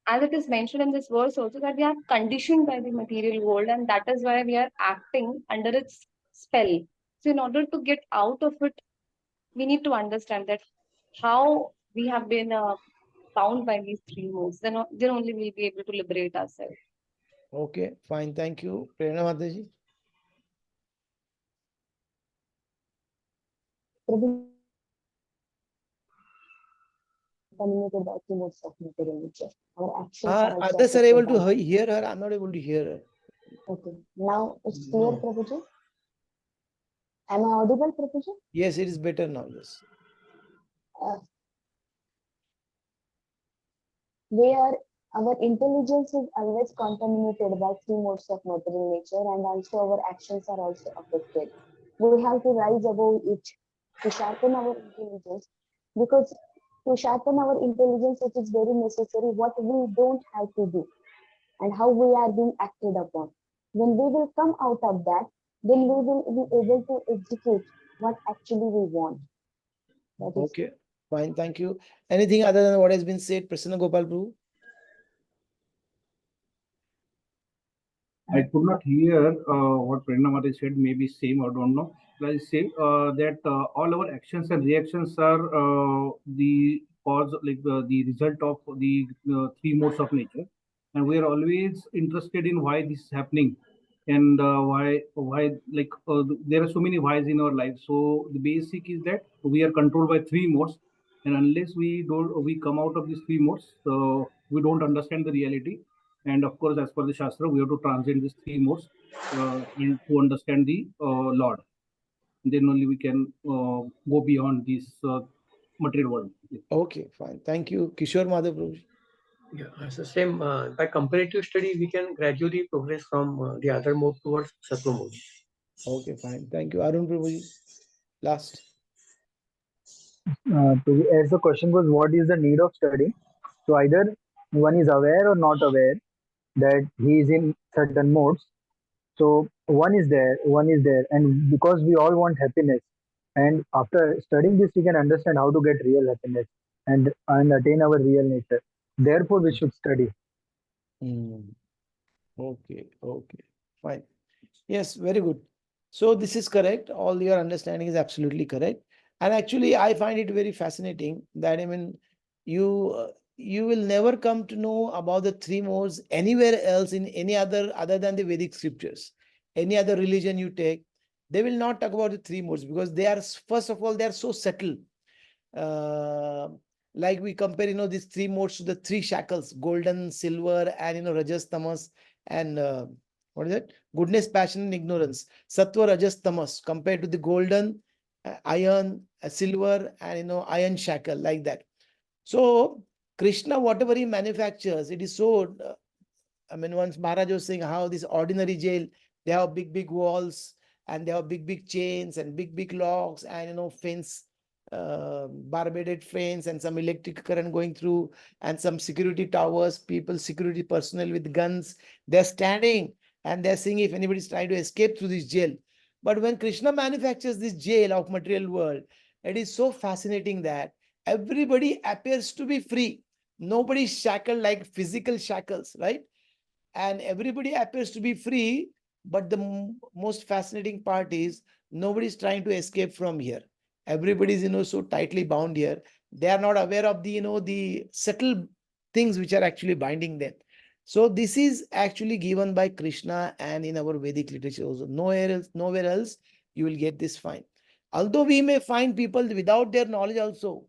as it is mentioned in this verse also, that we are conditioned by the material world, and that is why we are acting under its spell. So in order to get out of it, we need to understand that how we have been bound by these three modes. Then only we'll be able to liberate ourselves. Okay, fine. Thank you. Prerna Mataji. Dominated by three modes of material nature. Our actions Are are also others are affected able to by. hear her? I'm not able to hear her. Okay. Now it's clear, No. Prabhuji? Am I audible, Prabhuji? Yes, it is better now. Yes. Where our intelligence is always contaminated by three modes of material nature, and also our actions are also affected. We have to rise above it to sharpen our intelligence, because to sharpen our intelligence it is very necessary what we don't have to do and how we are being acted upon. When we will come out of that, then we will be able to execute what actually we want. That is Okay, fine. Thank you. Anything other than what has been said, Prasanna Gopal Prabhu? I could not hear what Prerna Mataji said, maybe same, I don't know. I say that all our actions and reactions are the cause, like the result of the three modes of nature. And we are always interested in why this is happening and why like there are so many whys in our life. So the basic is that we are controlled by three modes. And unless we come out of these three modes, we don't understand the reality. And of course, as per the Shastra, we have to transcend these three modes and to understand the Lord. Then only we can go beyond this material world. Okay, fine. Thank you. Kishore Madhav Prabhu. Yeah, it's the same. By comparative study, we can gradually progress from the other mode towards Sattva mode. Okay, fine. Thank you. Arun Prabhuji. Last. As the question was, what is the need of study? So either one is aware or not aware. that he is in certain modes. So one is there, and because we all want happiness, and after studying this, we can understand how to get real happiness and attain our real nature. Therefore, we should study. Okay, okay, fine. Yes, very good. So this is correct. All your understanding is absolutely correct. And actually, I find it very fascinating that you will never come to know about the three modes anywhere else in any other than the Vedic scriptures. Any other religion you take, they will not talk about the three modes because they are first of all they are so subtle. uh, like we compare these three modes to the three shackles: golden, silver, and rajas, tamas, and what is it, goodness, passion, and ignorance. Sattva, rajas, tamas compared to the golden, iron, silver, and iron shackle, like that. So Krishna, whatever he manufactures, it is so once Maharaj was saying how this ordinary jail, they have big walls, and they have big chains and big locks, and fence, barbated fence, and some electric current going through, and some security towers, people, security personnel with guns. They're standing and they're seeing if anybody's trying to escape through this jail. But when Krishna manufactures this jail of material world, it is so fascinating that everybody appears to be free. Nobody is shackled like physical shackles, right? And everybody appears to be free, but the most fascinating part is nobody's trying to escape from here. Everybody's so tightly bound here. They are not aware of the subtle things which are actually binding them. So this is actually given by Krishna, and in our Vedic literature also. Nowhere else you will get this find. Although we may find people without their knowledge also,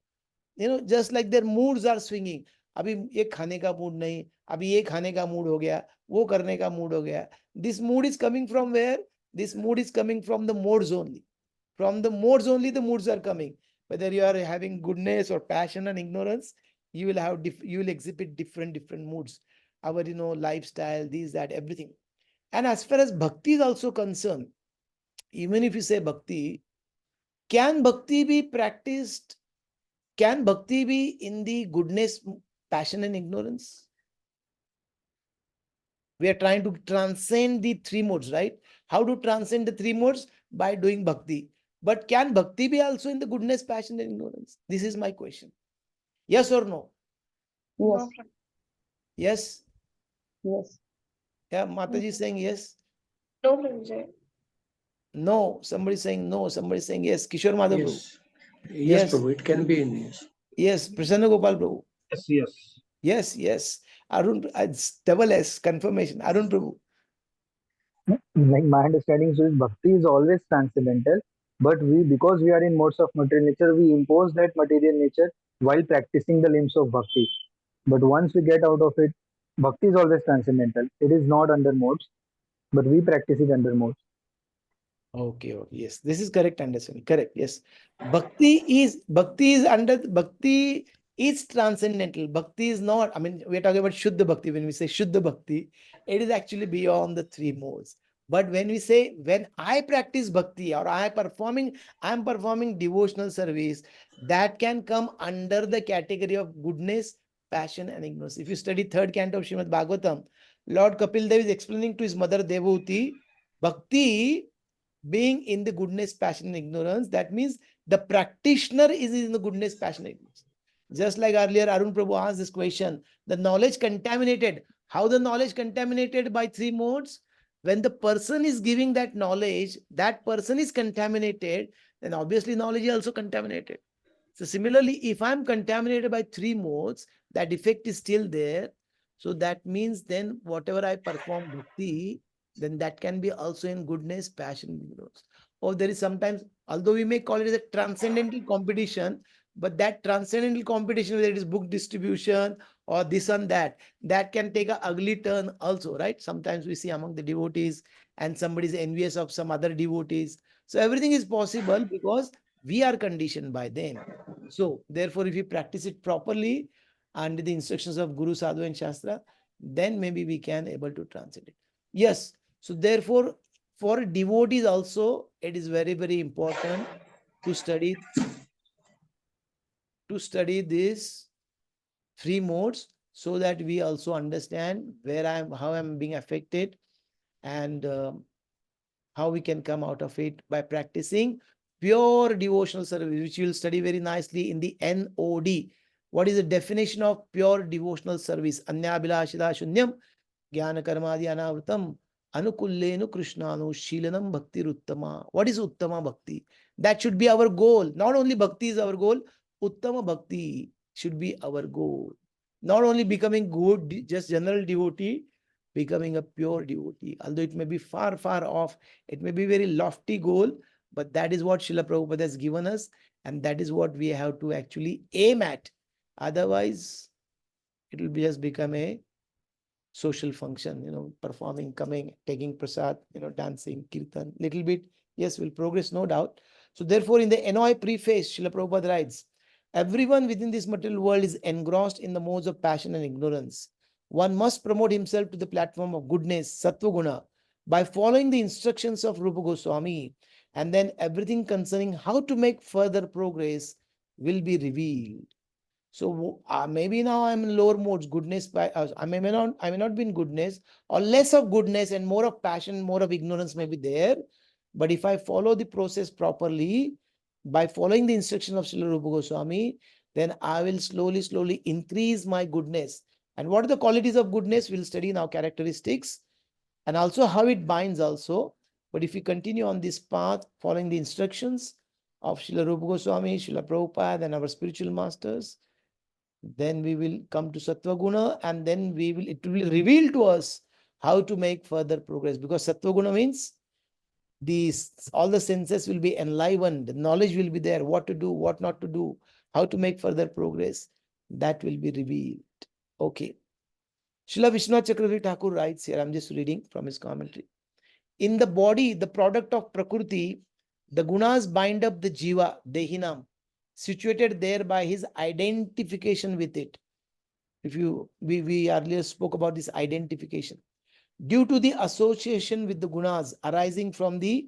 just like their moods are swinging. अभी ये खाने का mood नहीं, अभी ये खाने का mood हो गया, वो करने का मूड हो गया. This mood is coming from where? This mood is coming from the modes only. From the modes only the moods are coming. Whether you are having goodness or passion and ignorance, you will exhibit different moods. Our lifestyle, these, that, everything. And as far as bhakti is also concerned, even if you say bhakti, can bhakti be practiced? Can bhakti be in the goodness, passion, and ignorance? We are trying to transcend the three modes, right? How to transcend the three modes? By doing bhakti. But can bhakti be also in the goodness, passion, and ignorance? This is my question. Yes or no? Yes, Yes? yes. Yeah, Mataji is saying yes. No, Prabhuji. No. Somebody saying no. Somebody saying yes. Kishore Madhav Prabhu. Yes. Yes, Yes. Prabhu, it can be in yes. Yes. Prasanna Gopal Prabhu. Yes, yes. Yes, yes. Arun, it's double S, confirmation. Arun Prabhu. Like my understanding is bhakti is always transcendental, but because we are in modes of material nature, we impose that material nature while practicing the limbs of bhakti. But once we get out of it, bhakti is always transcendental. It is not under modes, but we practice it under modes. Okay, yes, this is correct understanding. Correct, yes. Bhakti is transcendental. Bhakti is not, we're talking about Shuddha Bhakti. When we say Shuddha Bhakti, it is actually beyond the three modes. But when we say, when I practice bhakti, or I'm performing devotional service, that can come under the category of goodness, passion, and ignorance. If you study third canto of Srimad Bhagavatam, Lord Kapil Dev is explaining to his mother Devahuti, bhakti being in the goodness, passion, and ignorance. That means the practitioner is in the goodness, passion, and ignorance. Just like earlier, Arun Prabhu asked this question, the knowledge contaminated. How the knowledge contaminated? By three modes. When the person is giving that knowledge, that person is contaminated, then obviously knowledge is also contaminated. So similarly, if I'm contaminated by three modes, that effect is still there. So that means then whatever I perform bhakti, then that can be also in goodness, passion, ignorance. Or there is sometimes, although we may call it as a transcendental competition, but that transcendental competition, whether it is book distribution or this and that can take an ugly turn also, right? Sometimes we see among the devotees, and somebody is envious of some other devotees. So everything is possible because we are conditioned by them. So therefore, if we practice it properly under the instructions of Guru, Sadhu, and Shastra, then maybe we can able to transcend it. Yes. So therefore, for devotees also, it is very important to study these three modes, so that we also understand where I am, how I'm being affected, and how we can come out of it by practicing pure devotional service, which you will study very nicely in the NOD. What is the definition of pure devotional service? Anyabhilashita shunyam jnana karmadi anavritam anukullenu krishnanu shilanam bhakti uttama. What is uttama bhakti? That should be our goal. Not only bhakti is our goal, uttama bhakti should be our goal. Not only becoming good, just general devotee, becoming a pure devotee. Although it may be far, far off, it may be very lofty goal, but that is what Srila Prabhupada has given us, and that is what we have to actually aim at. Otherwise, it will just become a social function, performing, coming, taking prasad, dancing, kirtan, little bit. Yes, will progress, no doubt. So therefore, in the NOI preface, Srila Prabhupada writes, everyone within this material world is engrossed in the modes of passion and ignorance. One must promote himself to the platform of goodness, sattva guna, by following the instructions of Rupa Goswami, and then everything concerning how to make further progress will be revealed. So maybe now I'm in lower modes, goodness by I may not be in goodness, or less of goodness and more of passion, more of ignorance may be there. But if I follow the process properly, by following the instruction of Srila Rupa Goswami, then I will slowly increase my goodness. And what are the qualities of goodness? We'll study now characteristics and also how it binds also. But if we continue on this path, following the instructions of Srila Rupa Goswami, Srila Prabhupada, and our spiritual masters, then we will come to Sattva Guna, and then it will reveal to us how to make further progress. Because Sattva Guna means all the senses will be enlivened, the knowledge will be there, what to do, what not to do, how to make further progress. That will be revealed. Okay. Srila Vishwanath Chakravarti Thakur writes here, I'm just reading from his commentary. In the body, the product of Prakriti, the gunas bind up the jiva, dehinam, situated there by his identification with it. We earlier spoke about this identification. Due to the association with the gunas arising from the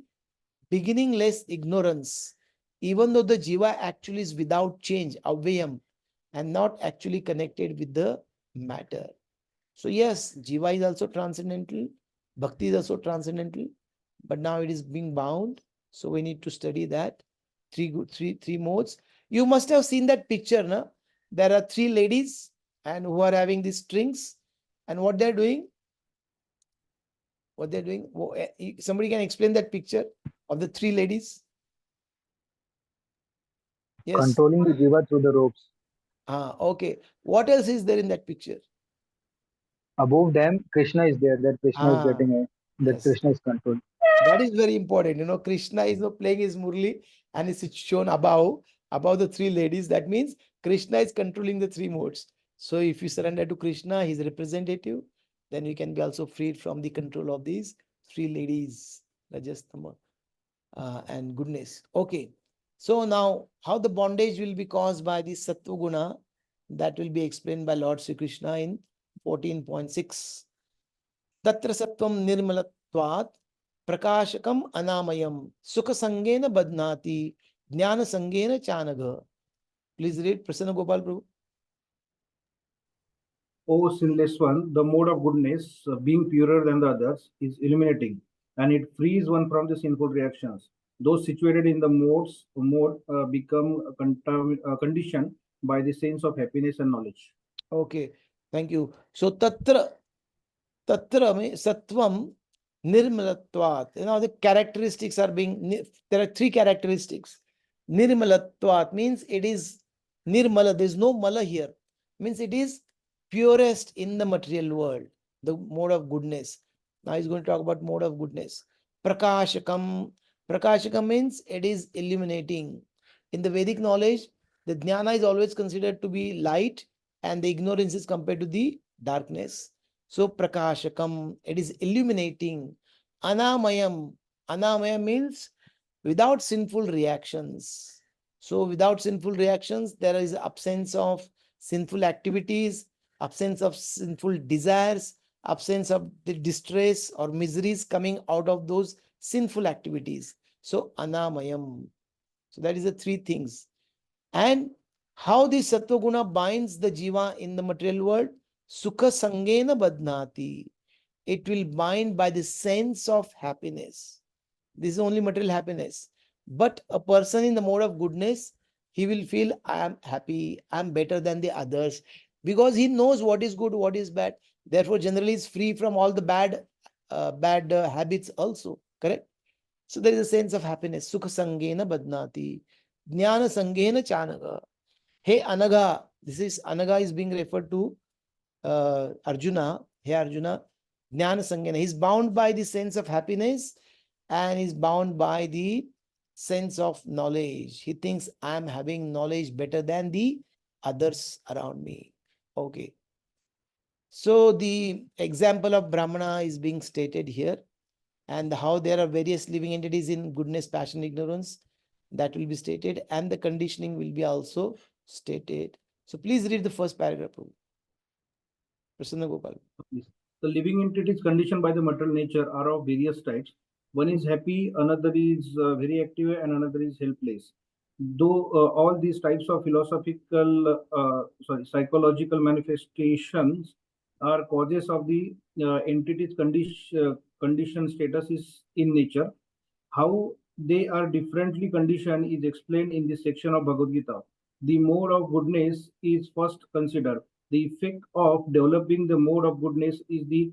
beginningless ignorance, even though the jiva actually is without change, avyayam, and not actually connected with the matter. So yes, jiva is also transcendental, bhakti is also transcendental, but now it is being bound. So we need to study that three modes. You must have seen that picture, na? There are three ladies and who are having these strings, and what they're doing. Somebody can explain that picture of the three ladies? Yes. Controlling the jiva through the ropes. Okay. What else is there in that picture? Above them, Krishna is there. That Krishna is getting that yes. Krishna is controlled. That is very important. Krishna is playing his murli and it's shown above the three ladies. That means Krishna is controlling the three modes. So if you surrender to Krishna, his representative, then you can be also freed from the control of these three ladies, Rajastama, and goodness. Okay. So now how the bondage will be caused by the Sattva Guna, that will be explained by Lord Sri Krishna in 14.6. Tatra Sattvam Nirmalatvat Prakashakam Anamayam Sukha Sangena Badnati Jnana Sangena Chanaga. Please read, Prasanna Gopal Prabhu. O sinless one, the mode of goodness, being purer than the others, is illuminating, and it frees one from the sinful reactions. Those situated in the mode become conditioned by the sense of happiness and knowledge. Okay, thank you. So Tatra Sattvam Nirmalatvat. The characteristics are there are three characteristics. Nirmalatvat means it is Nirmala, there is no Mala here. Means it is purest in the material world, the mode of goodness. Now he's going to talk about mode of goodness. Prakashakam. Prakashakam means it is illuminating. In the Vedic knowledge, the jnana is always considered to be light and the ignorance is compared to the darkness. So prakashakam, it is illuminating. Anamayam. Anamayam means without sinful reactions. So without sinful reactions, there is absence of sinful activities, absence of sinful desires, absence of the distress or miseries coming out of those sinful activities. So anamayam. So that is the three things. And how the Sattva Guna binds the jiva in the material world? Sukha sangena badnati. It will bind by the sense of happiness. This is only material happiness. But a person in the mode of goodness, he will feel, I am happy, I am better than the others, because he knows what is good, what is bad. Therefore, generally is free from all the bad habits also. Correct? So there is a sense of happiness. Sukha sangena badnati. Jnana sangena chanaga. Hey Anaga. This is Anaga is being referred to Arjuna. Hey Arjuna. Jnana sangena. He's bound by the sense of happiness and is bound by the sense of knowledge. He thinks I am having knowledge better than the others around me. Okay. So the example of Brahmana is being stated here, and how there are various living entities in goodness, passion, ignorance, that will be stated, and the conditioning will be also stated. So please read the first paragraph. Prasanna Gopal. The living entities conditioned by the material nature are of various types. One is happy, another is very active, and another is helpless. Though all these types of psychological manifestations are causes of the entity's condition status is in nature. How they are differently conditioned is explained in this section of Bhagavad Gita. The mode of goodness is first considered. The effect of developing the mode of goodness is the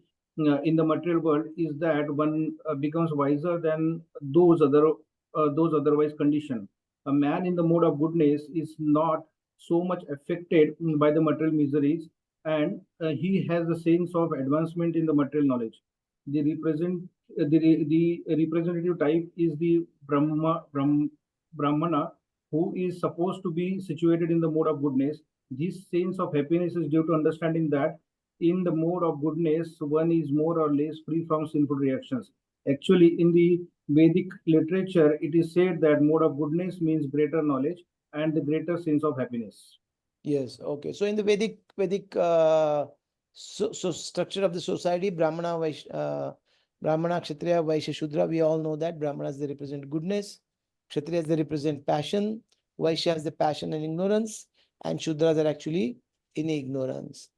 in the material world is that one becomes wiser than those otherwise conditioned. A man in the mode of goodness is not so much affected by the material miseries, and he has a sense of advancement in the material knowledge. The the representative type is the Brahmana, who is supposed to be situated in the mode of goodness. This sense of happiness is due to understanding that in the mode of goodness, one is more or less free from sinful reactions. Actually, in the Vedic literature, it is said that mode of goodness means greater knowledge and the greater sense of happiness. Yes, okay. So in the Vedic so structure of the society, Brahmana, Kshatriya, Vaishya, Shudra, we all know that Brahmanas, they represent goodness, Kshatriyas, they represent passion, Vaishyas, the passion and ignorance, and Shudras are actually in ignorance.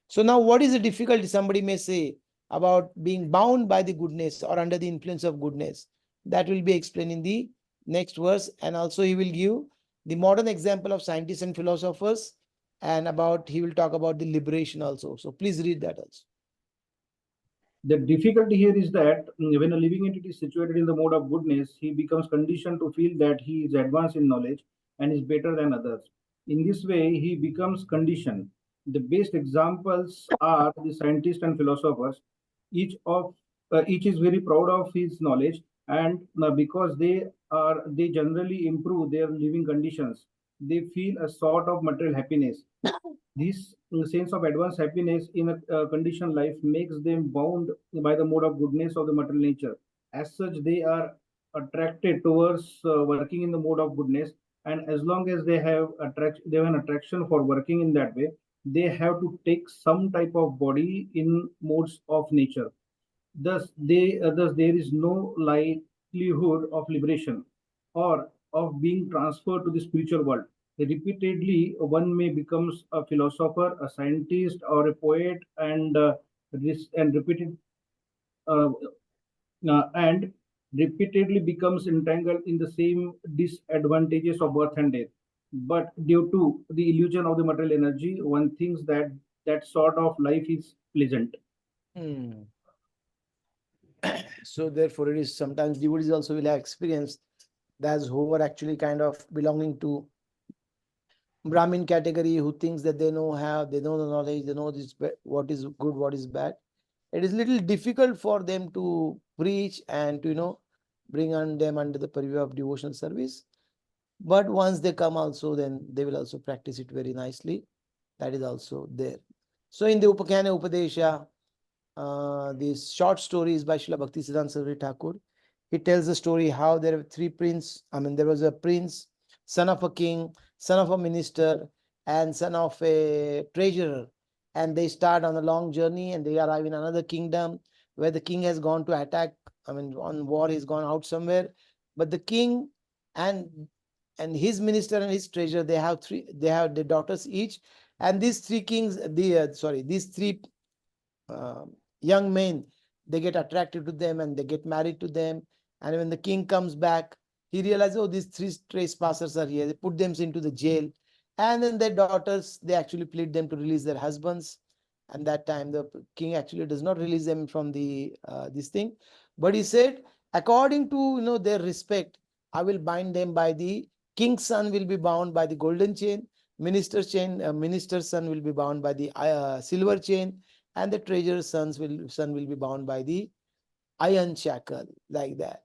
So now what is the difficulty, somebody may say, about being bound by the goodness or under the influence of goodness? That will be explained in the next verse, and also he will give the modern example of scientists and philosophers, and he will talk about the liberation also. So please read that also. The difficulty here is that when a living entity is situated in the mode of goodness, he becomes conditioned to feel that he is advanced in knowledge and is better than others. In this way, he becomes conditioned. The best examples are the scientists and philosophers. Each is very proud of his knowledge, and because they generally improve their living conditions, they feel a sort of material happiness. This sense of advanced happiness in a conditioned life makes them bound by the mode of goodness of the material nature. As such, they are attracted towards working in the mode of goodness, and as long as they have an attraction for working in that way, they have to take some type of body in modes of nature. Thus there is no likelihood of liberation or of being transferred to the spiritual world. Repeatedly, one may become a philosopher, a scientist, or a poet, and repeated uh, and repeatedly becomes entangled in the same disadvantages of birth and death. But due to the illusion of the material energy, one thinks that that sort of life is pleasant. Hmm. So therefore, it is sometimes devotees also will have experienced that's who are actually kind of belonging to Brahmin category, who thinks that they know the knowledge, they know what is good, what is bad. It is little difficult for them to preach and to bring on them under the purview of devotional service. But once they come also, then they will also practice it very nicely. That is also there. So in the Upakhana Upadesha, these short stories by Srila Bhakti Siddhanta Saraswati Thakur, he tells the story how there were there was a prince, son of a king, son of a minister, and son of a treasurer. And they start on a long journey and they arrive in another kingdom where the king has gone to attack, on war, he's gone out somewhere. But the king and his minister and his treasurer, they have their daughters each, And these three kings, these three young men, they get attracted to them and they get married to them. And when the king comes back, he realizes, oh, these three trespassers are here. They put them into the jail. And then their daughters, they actually plead them to release their husbands. And that time the king actually does not release them from the this thing. But he said, according to their respect, I will bind them by the king's son will be bound by the golden chain, minister's son will be bound by the silver chain, and the treasurer's son will be bound by the iron shackle, like that.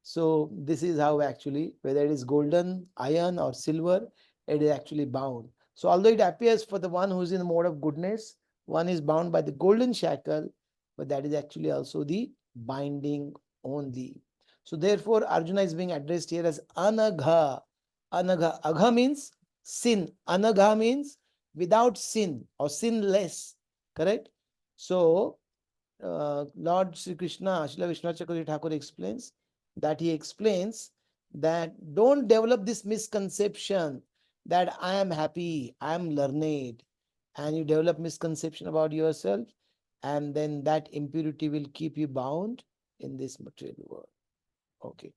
So this is how actually, whether it is golden, iron, or silver, it is actually bound. So although it appears for the one who is in the mode of goodness, one is bound by the golden shackle, but that is actually also the binding only. So therefore, Arjuna is being addressed here as anagha. Anagha. Agha means sin. Anagha means without sin or sinless. Correct? So Lord Sri Krishna, Srila Vishwanath Chakravarti Thakur explains that don't develop this misconception that I am happy, I am learned, and you develop misconception about yourself, and then that impurity will keep you bound in this material world. Okay.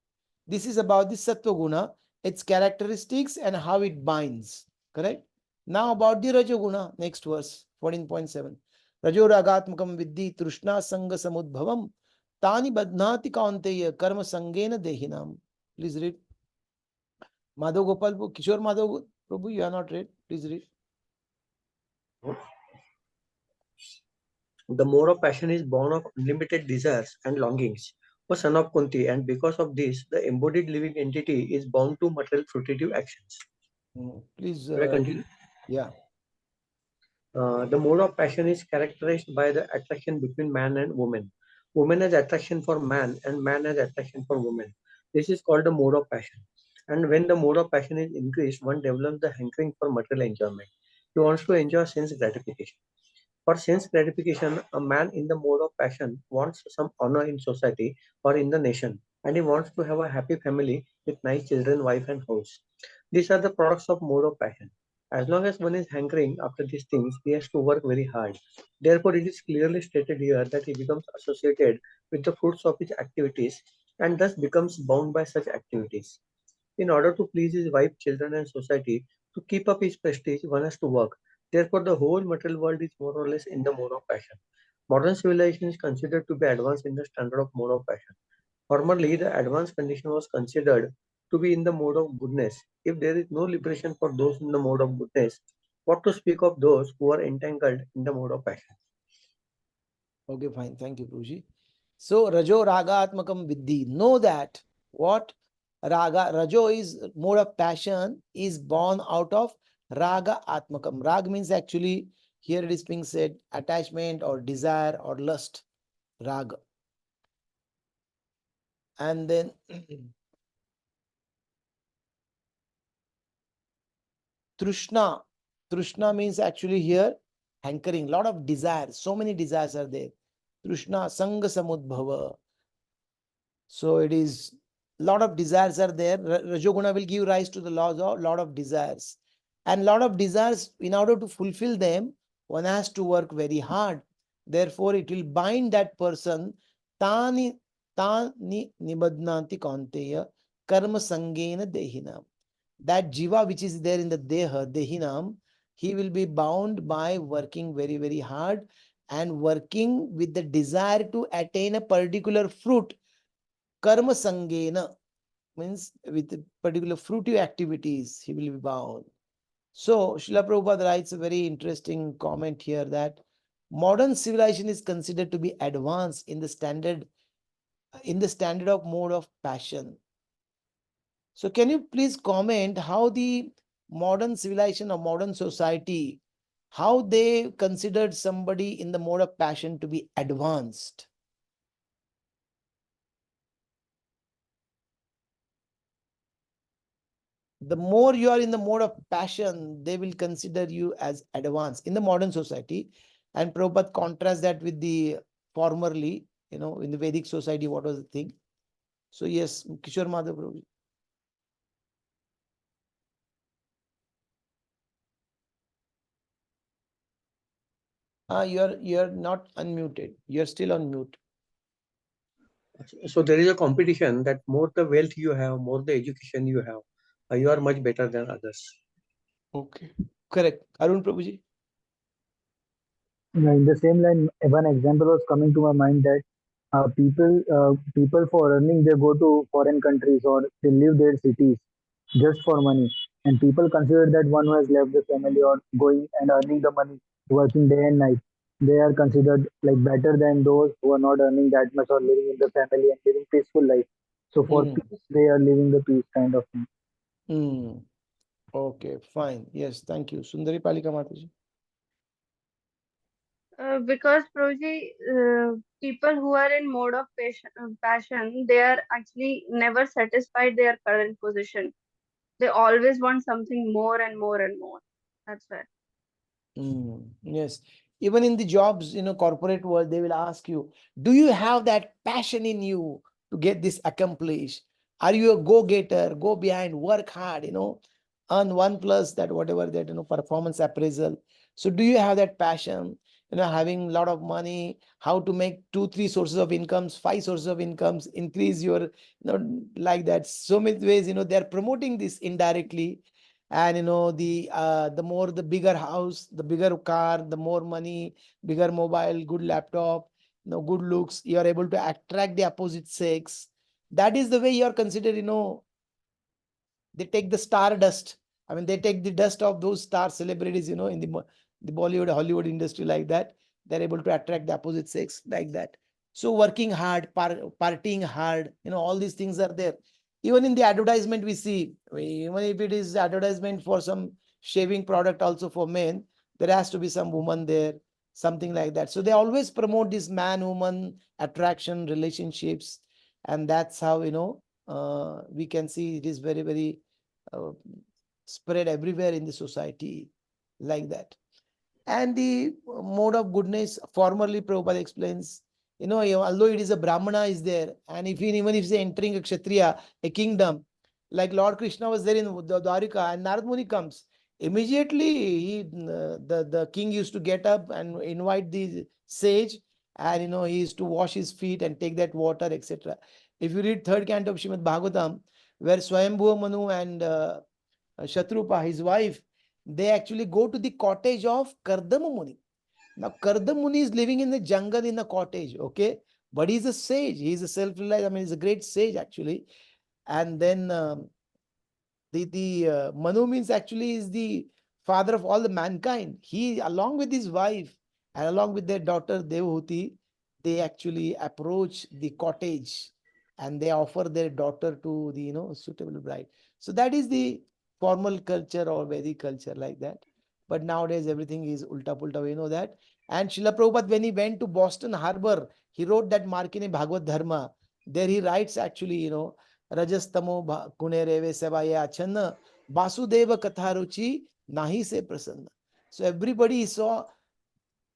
This is about the Sattva Guna, its characteristics and how it binds. Correct? Now about the Raja Guna, next verse, 14.7. Rajo ragatmakam viddhi trishna sanga samudbhavam tani badnati kaunteya karma sangena dehinam. Please read. Madhav Gopal, Kishore Madhav Prabhu, you are not read. Please read. The mode of passion is born of unlimited desires and longings. O son of Kunti, and because of this, the embodied living entity is bound to material fruitive actions. Please. Should I continue? Yeah. The mode of passion is characterized by the attraction between man and woman. Woman has attraction for man and man has attraction for woman. This is called the mode of passion. And when the mode of passion is increased, one develops the hankering for material enjoyment. He wants to enjoy sense gratification. For sense gratification, a man in the mode of passion wants some honor in society or in the nation, and he wants to have a happy family with nice children, wife, and house. These are the products of mode of passion. As long as one is hankering after these things, he has to work very hard. Therefore, it is clearly stated here that he becomes associated with the fruits of his activities and thus becomes bound by such activities. In order to please his wife, children, and society, to keep up his prestige, one has to work. Therefore, the whole material world is more or less in the mode of passion. Modern civilization is considered to be advanced in the standard of mode of passion. Formerly, the advanced condition was considered to be in the mode of goodness. If there is no liberation for those in the mode of goodness, what to speak of those who are entangled in the mode of passion? Okay, fine. Thank you, Prabhuji. So, Rajo Raga Atmakam Viddhi. Know that what Rajo is mode of passion is born out of Raga Atmakam. Rag means actually, here it is being said, attachment or desire or lust. Raga. And then Trishna. Trishna means actually here hankering, lot of desires. So many desires are there. Trishna Sanga Samudbhava. So it is lot of desires are there. Rajoguna will give rise to the laws of lot of desires. And lot of desires, in order to fulfill them, one has to work very hard. Therefore, it will bind that person. Tani nibadnanti kaunteya karma sangena dehinam. That jiva which is there in the dehinam, he will be bound by working very, very hard and working with the desire to attain a particular fruit. Karma sangena means with particular fruitive activities, he will be bound. So, Srila Prabhupada writes a very interesting comment here that modern civilization is considered to be advanced in the standard of mode of passion. So, can you please comment how the modern civilization or modern society, how they considered somebody in the mode of passion to be advanced? The more you are in the mode of passion, they will consider you as advanced in the modern society. And Prabhupada contrasts that with the formerly, in the Vedic society, what was the thing? So yes, Kishore Madhav Prabhu. You're not unmuted. You're still on mute. So there is a competition that more the wealth you have, more the education you have, you are much better than others. Okay. Correct. Arun Prabhuji. In the same line, one example was coming to my mind that people for earning they go to foreign countries or they leave their cities just for money, and people consider that one who has left the family or going and earning the money, working day and night, they are considered like better than those who are not earning that much or living in the family and living peaceful life. So for peace, they are living the peace kind of thing. Okay, fine. Yes, thank you. Sundari Palika Mataji. Because Proji, people who are in mode of passion, they are actually never satisfied their current position. They always want something more and more and more. That's why. Yes. Even in the jobs, corporate world, they will ask you, do you have that passion in you to get this accomplished? Are you a go-getter, go behind, work hard, earn 1+ that whatever that, performance appraisal. So do you have that passion, having a lot of money, how to make 2, 3 sources of incomes, 5 sources of incomes, increase your, like that. So many ways, they're promoting this indirectly. And the more, the bigger house, the bigger car, the more money, bigger mobile, good laptop, good looks, you are able to attract the opposite sex. That is the way you are considered, they take the star dust. I mean, they take the dust of those star celebrities, in the Bollywood, Hollywood industry, like that. They're able to attract the opposite sex like that. So working hard, partying hard, all these things are there. Even in the advertisement we see, even if it is advertisement for some shaving product also for men, there has to be some woman there, something like that. So they always promote this man-woman attraction relationships. And that's how, we can see it is very, very spread everywhere in the society, like that. And the mode of goodness, formerly Prabhupada explains, although it is a Brahmana is there, and even if he's entering a Kshatriya, a kingdom, like Lord Krishna was there in Dwarika, and Narad Muni comes. Immediately, the king used to get up and invite the sage, and he used to wash his feet and take that water, etc. If you read third canto of Srimad Bhagavatam, where Swayambhuva Manu and Shatrupa, his wife, they actually go to the cottage of Kardama Muni. Now, Kardama Muni is living in the jungle in a cottage, okay? But he's a sage. He's a self-realized, I mean, he's a great sage, actually. And then the Manu means actually is the father of all the mankind. He, along with his wife and along with their daughter Devahuti, they actually approach the cottage and they offer their daughter to the suitable bride. So that is the formal culture or Vedic culture, like that. But nowadays everything is ulta pulta, we know that. And Srila Prabhupada, when he went to Boston Harbor, he wrote that Markine Bhagavad Dharma. There he writes actually, Rajastamo Kunere Sevaya Achanna Vasudeva Katharuchi Nahi se Prasanna. So everybody saw,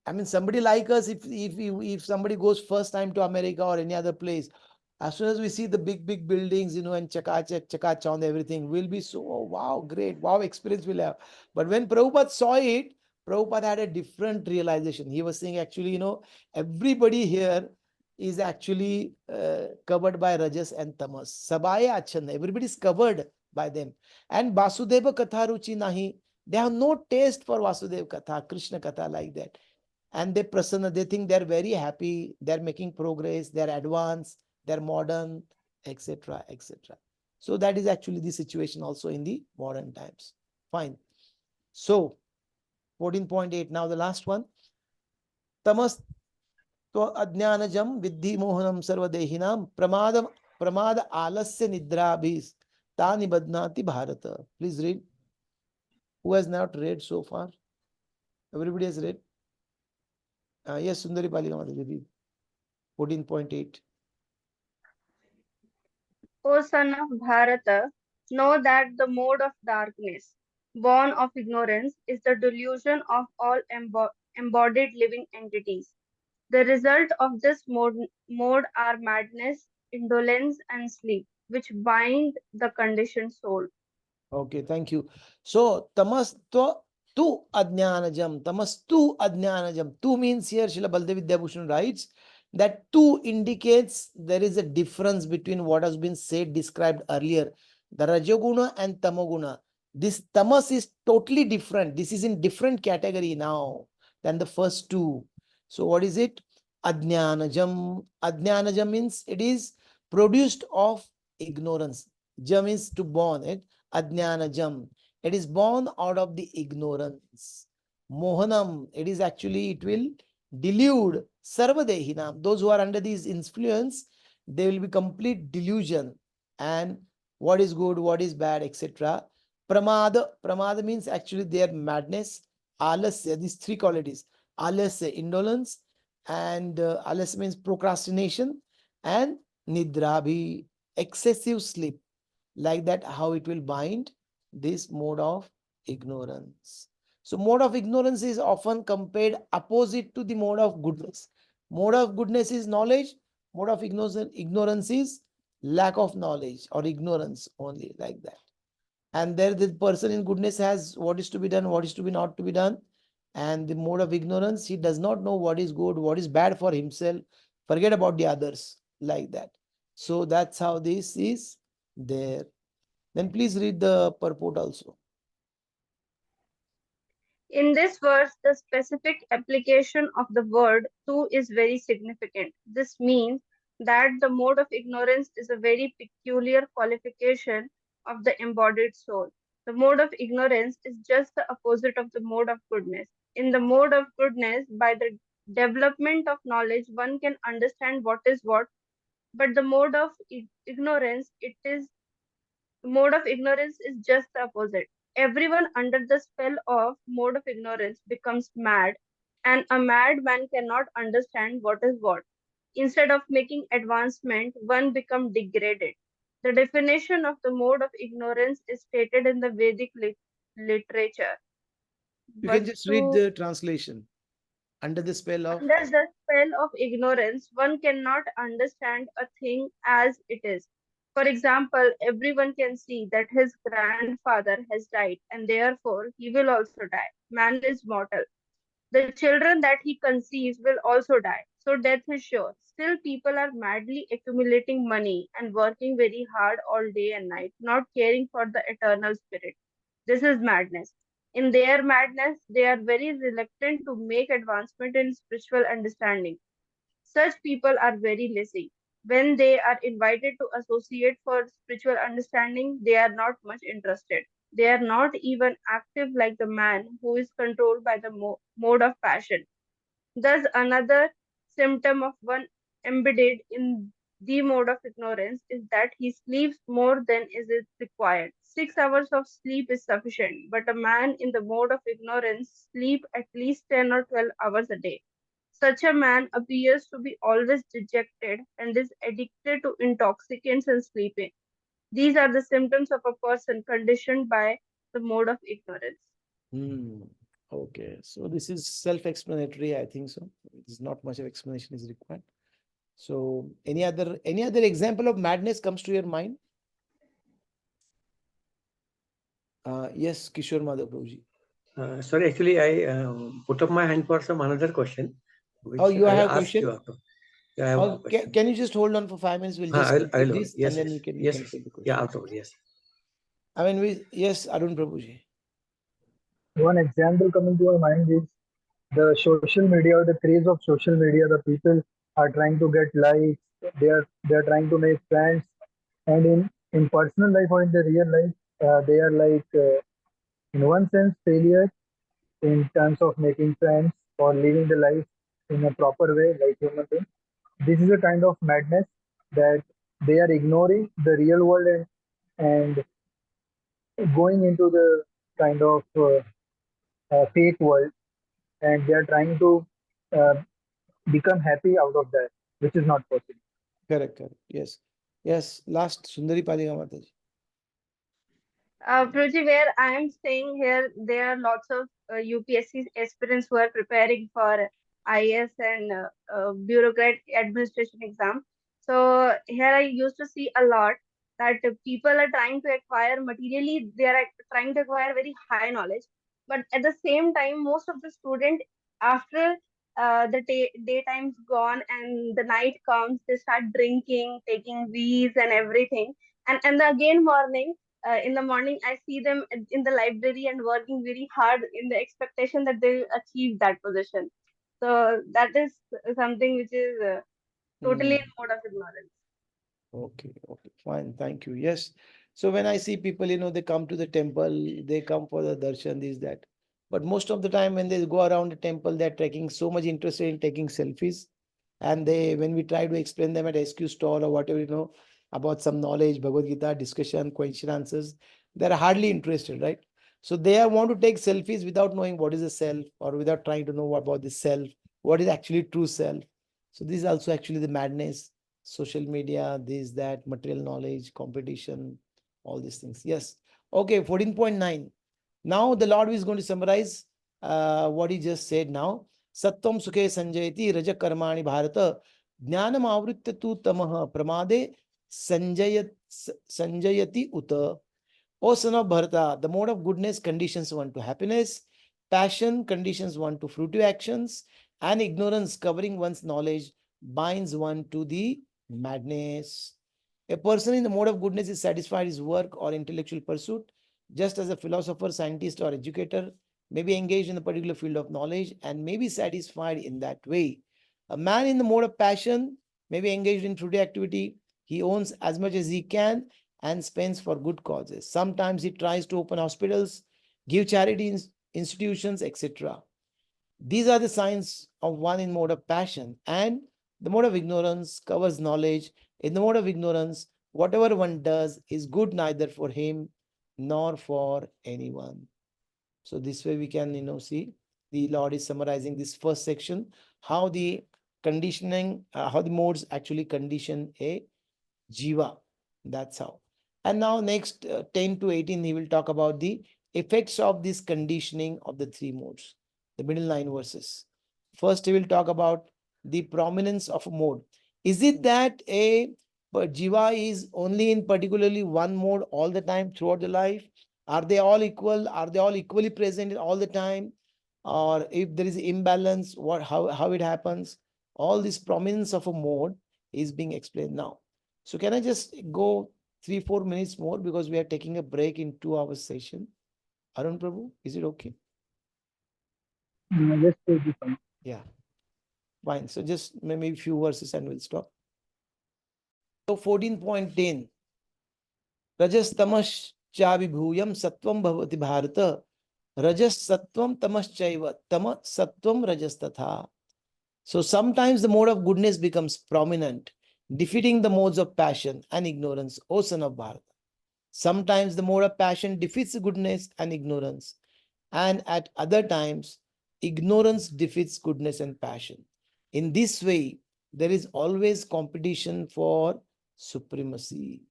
I mean, somebody like us, if somebody goes first time to America or any other place, as soon as we see the big buildings, and chakachand, everything, we'll be so, oh, wow, great, wow, experience we'll have. But when Prabhupada saw it, Prabhupada had a different realization. He was saying, actually, everybody here is actually covered by Rajas and Tamas. Sabaya Achanda, everybody is covered by them. And Vasudeva Katha Ruchi Nahi, they have no taste for Vasudeva Katha, Krishna Katha, like that. And they prasanna, they think they're very happy, they're making progress, they're advanced, they're modern, etc., etc. So that is actually the situation also in the modern times. Fine. So 14.8, now the last one. Tamas to ajnanajam viddhi mohanam sarvadehinam pramada alasya nidrabhis tani badnati bharata. Please read. Who has not read so far? Everybody has read? Yes, Sundari Palika Mataji, read. 14.8. O son of Bharata, know that the mode of darkness, born of ignorance, is the delusion of all embodied living entities. The result of this mode are madness, indolence, and sleep, which bind the conditioned soul. Okay, thank you. So, tamas to Tu adnyanajam, tamastu adnyanajam. Tu means here, Srila Baldev Vidyabhushan writes that tu indicates there is a difference between what has been said, described earlier, the Rajoguna and Tamoguna. This tamas is totally different. This is in different category now than the first two. So what is it? Adnyanajam. Adnyanajam means it is produced of ignorance. Jam is to born it. Adnyanajam. It is born out of the ignorance. Mohanam. It is actually, it will delude. Sarvadehinam. Those who are under this influence, they will be complete delusion. And what is good, what is bad, etc. Pramada. Pramada means actually their madness. Alasya. These three qualities. Alasya, indolence. And alasya means procrastination. And nidrabhi, excessive sleep. Like that, how it will bind this mode of ignorance. So mode of ignorance is often compared opposite to the mode of goodness. Mode of goodness is knowledge. Mode of ignorance is lack of knowledge or ignorance, only like that. And there the person in goodness has what is to be done, what is to be not to be done. And the mode of ignorance, he does not know what is good, what is bad for himself, forget about the others, like that. So that's how this is there. Then please read the purport also. In this verse, the specific application of the word tu is very significant. This means that the mode of ignorance is a very peculiar qualification of the embodied soul. The mode of ignorance is just the opposite of the mode of goodness. In the mode of goodness, by the development of knowledge, one can understand what is what, but the mode of ignorance, mode of ignorance is just the opposite. Everyone under the spell of mode of ignorance becomes mad, and a mad man cannot understand what is what. Instead of making advancement, one becomes degraded. The definition of the mode of ignorance is stated in the Vedic literature. You can just read Vastu the translation. Under the spell of. Under the spell of ignorance, one cannot understand a thing as it is. For example, everyone can see that his grandfather has died and therefore he will also die. Man is mortal. The children that he conceives will also die. So death is sure. Still, people are madly accumulating money and working very hard all day and night, not caring for the eternal spirit. This is madness. In their madness, they are very reluctant to make advancement in spiritual understanding. Such people are very lazy. When they are invited to associate for spiritual understanding, they are not much interested. They are not even active like the man who is controlled by the mode of passion. Thus, another symptom of one embedded in the mode of ignorance is that he sleeps more than is it required. 6 hours of sleep is sufficient, but a man in the mode of ignorance sleep at least 10 or 12 hours a day. Such a man appears to be always dejected and is addicted to intoxicants and sleeping. These are the symptoms of a person conditioned by the mode of ignorance. Okay, so this is self-explanatory, I think so. There's not much of explanation is required. So any other example of madness comes to your mind? Yes, Kishore Madhav Prabhuji. Sorry, actually, I put up my hand for some another question. Oh, you I'll have a ask question? you after. Yeah, I have a question. Can you just hold on for 5 minutes? We'll just I'll complete hold. this Yes, and then yes, you yes, can take the question. yeah, afterwards, yes. I mean, yes, Arun Prabhuji. One example coming to our mind is the social media or the craze of social media. The people are trying to get likes. They are trying to make friends, and in personal life or in the real life, they are like in one sense failure in terms of making friends or living the life in a proper way, like human beings. This is a kind of madness that they are ignoring the real world and going into the kind of fake world, and they are trying to uh, become happy out of that, which is not possible. Correct. Yes. Yes. Last, Sundari Palika Mataji. Pruji, where I am staying here, there are lots of UPSC aspirants who are preparing for IAS and bureaucrat administration exam. So here I used to see a lot that people are trying to acquire materially, they are trying to acquire very high knowledge. but at the same time, most of the student, after daytime's gone and the night comes, they start drinking, taking V's and everything. And again morning, in the morning, I see them in the library and working very hard in the expectation that they will achieve that position. So that is something which is totally in mode of ignorance. Okay, okay, fine. Thank you. Yes. So when I see people, they come to the temple, they come for the darshan, this, that. But most of the time when they go around the temple, they're taking so much interested in taking selfies. And when we try to explain them at SQ stall or whatever, about some knowledge, Bhagavad Gita, discussion, question answers, they're hardly interested, right? So they want to take selfies without knowing what is the self, or without trying to know about the self, what is actually true self. So this is also actually the madness. Social media, this, that, material knowledge, competition, all these things. Yes. Okay, 14.9. Now the Lord is going to summarize what he just said now. Sattvam sukhe sanjayati raja karmani bharata jnanam avritya tu tamah pramade sanjayati uta. O son of Bharata, the mode of goodness conditions one to happiness, passion conditions one to fruitive actions, and ignorance covering one's knowledge binds one to the madness. A person in the mode of goodness is satisfied in his work or intellectual pursuit, just as a philosopher, scientist, or educator may be engaged in a particular field of knowledge and may be satisfied in that way. A man in the mode of passion may be engaged in fruitive activity. He owns as much as he can and spends for good causes. Sometimes he tries to open hospitals, give charity institutions, etc. These are the signs of one in mode of passion, and the mode of ignorance covers knowledge. In the mode of ignorance, whatever one does is good neither for him nor for anyone. So this way we can, see the Lord is summarizing this first section, how the conditioning, how the modes actually condition a jiva. That's how. And now next 10 to 18, he will talk about the effects of this conditioning of the three modes, the middle 9 verses. First, he will talk about the prominence of a mode. Is it that a jiva is only in particularly one mode all the time throughout the life? Are they all equal? Are they all equally present all the time? Or if there is imbalance, how it happens? All this prominence of a mode is being explained now. So can I just go 3-4 minutes more, because we are taking a break in 2 hours session? Arun Prabhu, is it okay? Just take this one. Yeah. Fine. So just maybe a few verses and we'll stop. So 14.10. Rajas tamash chavibhuyam sattvam bhavati bharata. Rajas sattvam tamaschaiva tama sattvam rajas tatha. So sometimes the mode of goodness becomes prominent, defeating the modes of passion and ignorance, O son of Bharata. Sometimes the mode of passion defeats goodness and ignorance, and at other times, ignorance defeats goodness and passion. In this way, there is always competition for supremacy.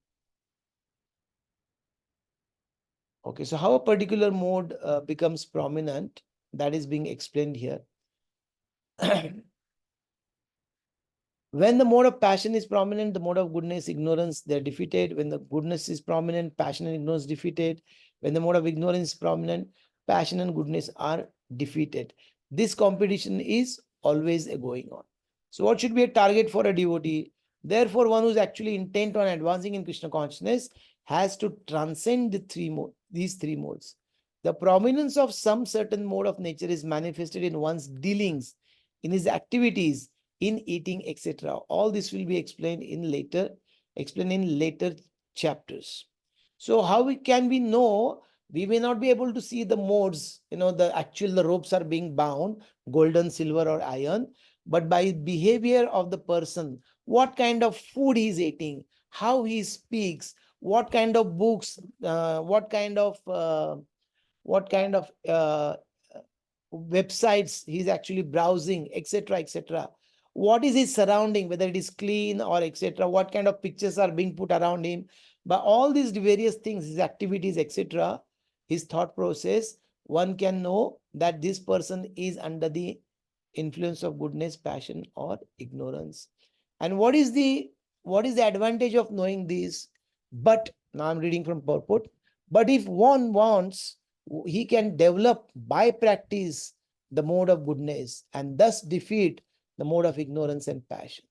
Okay, so how a particular mode becomes prominent, that is being explained here. When the mode of passion is prominent, the mode of goodness, ignorance, they're defeated. When the goodness is prominent, passion and ignorance defeated. When the mode of ignorance is prominent, passion and goodness are defeated. This competition is always going on. So what should be a target for a devotee? Therefore, one who is actually intent on advancing in Krishna consciousness has to transcend these three modes. The prominence of some certain mode of nature is manifested in one's dealings, in his activities, in eating, etc. All this will be explained in later chapters. So how can we know? We may not be able to see the modes, the ropes are being bound, golden, silver, or iron, but by behavior of the person, what kind of food he is eating, how he speaks, what kind of books, what kind of websites he's actually browsing, etc., etc. What is his surrounding, whether it is clean or etc. What kind of pictures are being put around him? By all these various things, his activities, etc., his thought process, one can know that this person is under the influence of goodness, passion, or ignorance. And what is the advantage of knowing this? But now I'm reading from purport. But if one wants he can develop by practice the mode of goodness and thus defeat the mode of ignorance and passion.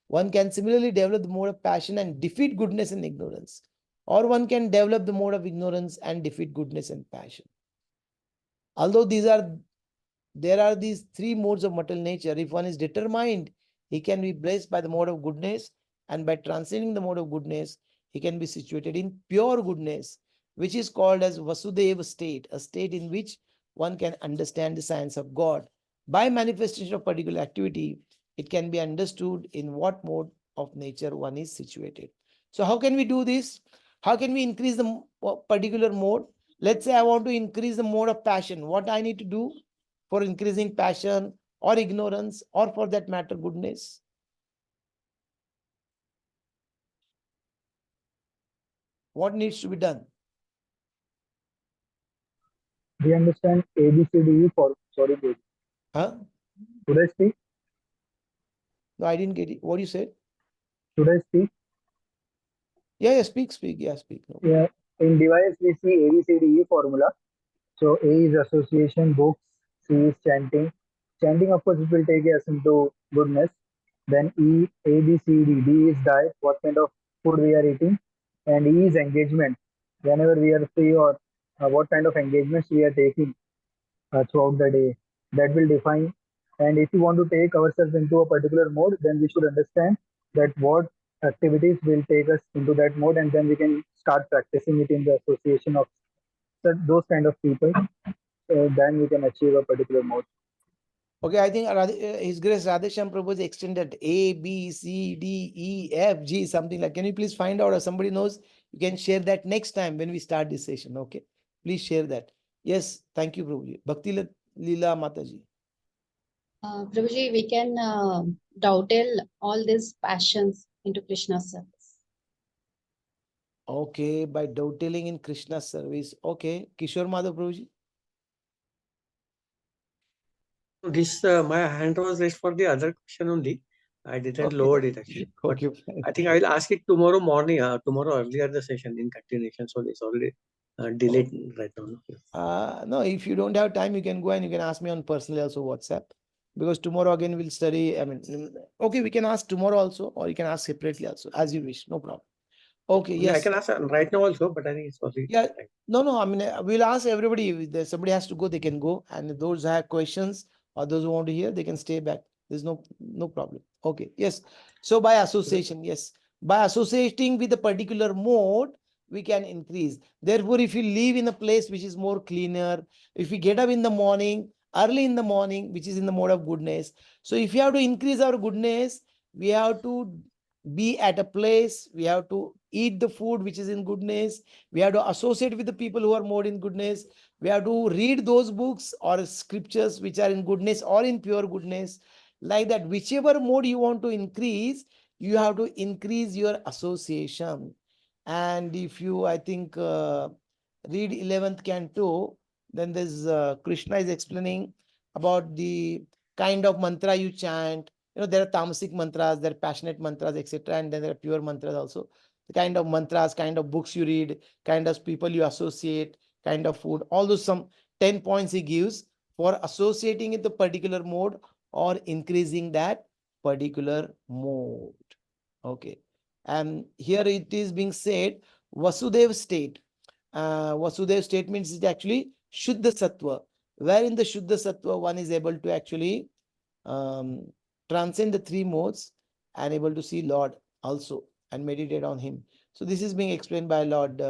One can similarly develop the mode of passion and defeat goodness and ignorance, or one can develop the mode of ignorance and defeat goodness and passion. Although there are these three modes of material nature. If one is determined, he can be blessed by the mode of goodness, and by transcending the mode of goodness, he can be situated in pure goodness, which is called as Vasudeva state, a state in which one can understand the science of God. By manifestation of particular activity, it can be understood in what mode of nature one is situated. So how can we do this? How can we increase the particular mode? Let's say I want to increase the mode of passion. What I need to do for increasing passion or ignorance, or for that matter, goodness? What needs to be done? We understand A, B, C, D, E for, sorry, Dev. Huh? Should I speak? No, I didn't get it. What you said? Should I speak? Yeah, speak. Yeah, speak. No. Yeah. In device, we see A, B, C, D, E formula. So A is association, books, C is chanting. Chanting, of course, it will take us into goodness. Then E, A, B, C, D. D is diet, what kind of food we are eating. And E is engagement, whenever we are free, or what kind of engagements we are taking throughout the day. That will define. And if you want to take ourselves into a particular mode, then we should understand that what activities will take us into that mode, and then we can start practicing it in the association of those kind of people. Then we can achieve a particular mode. Okay, I think His Grace Radhesham Prabhu extended A, B, C, D, E, F, G, something like. Can you please find out, or somebody knows? You can share that next time when we start this session. Okay, please share that. Yes, thank you, Prabhuji. Bhakti Leela Mataji. Prabhuji, we can dovetail all these passions into Krishna's service. Okay, by dovetailing in Krishna's service. Okay, Kishore Madhav Prabhuji. This my hand was raised for the other question only. I didn't lower it actually. But Okay, I think I will ask it tomorrow morning. Tomorrow earlier the session in continuation. So it's already delayed right now. No, if you don't have time, you can go and you can ask me on personally also WhatsApp, because tomorrow again we'll study. I mean, okay, we can ask tomorrow also, or you can ask separately also, as you wish. No problem. Okay, Yeah, I yes. can ask right now also, but I think it's already. Yeah, no. I mean, we'll ask everybody. If somebody has to go, they can go, and those who have questions or those who want to hear, they can stay back. There's no problem. Okay, yes. So by association, yes, by associating with a particular mode, we can increase. Therefore, if you live in a place which is more cleaner, if we get up in the morning, early in the morning, which is in the mode of goodness. So if you have to increase our goodness, we have to be at a place, we have to eat the food which is in goodness, we have to associate with the people who are more in goodness, we have to read those books or scriptures which are in goodness or in pure goodness. Like that, whichever mode you want to increase, you have to increase your association. And if you, I think, read 11th canto, then there's Krishna is explaining about the kind of mantra you chant. There are tamasic mantras, there are passionate mantras, etc. And then there are pure mantras also. The kind of mantras, kind of books you read, kind of people you associate, kind of food, all those some 10 points he gives for associating with the particular mode or increasing that particular mode. Okay. And here it is being said, Vasudev state. Vasudev state means it actually Shuddha Sattva, where in the Shuddha Sattva one is able to actually transcend the three modes and able to see Lord also and meditate on him. So this is being explained by Lord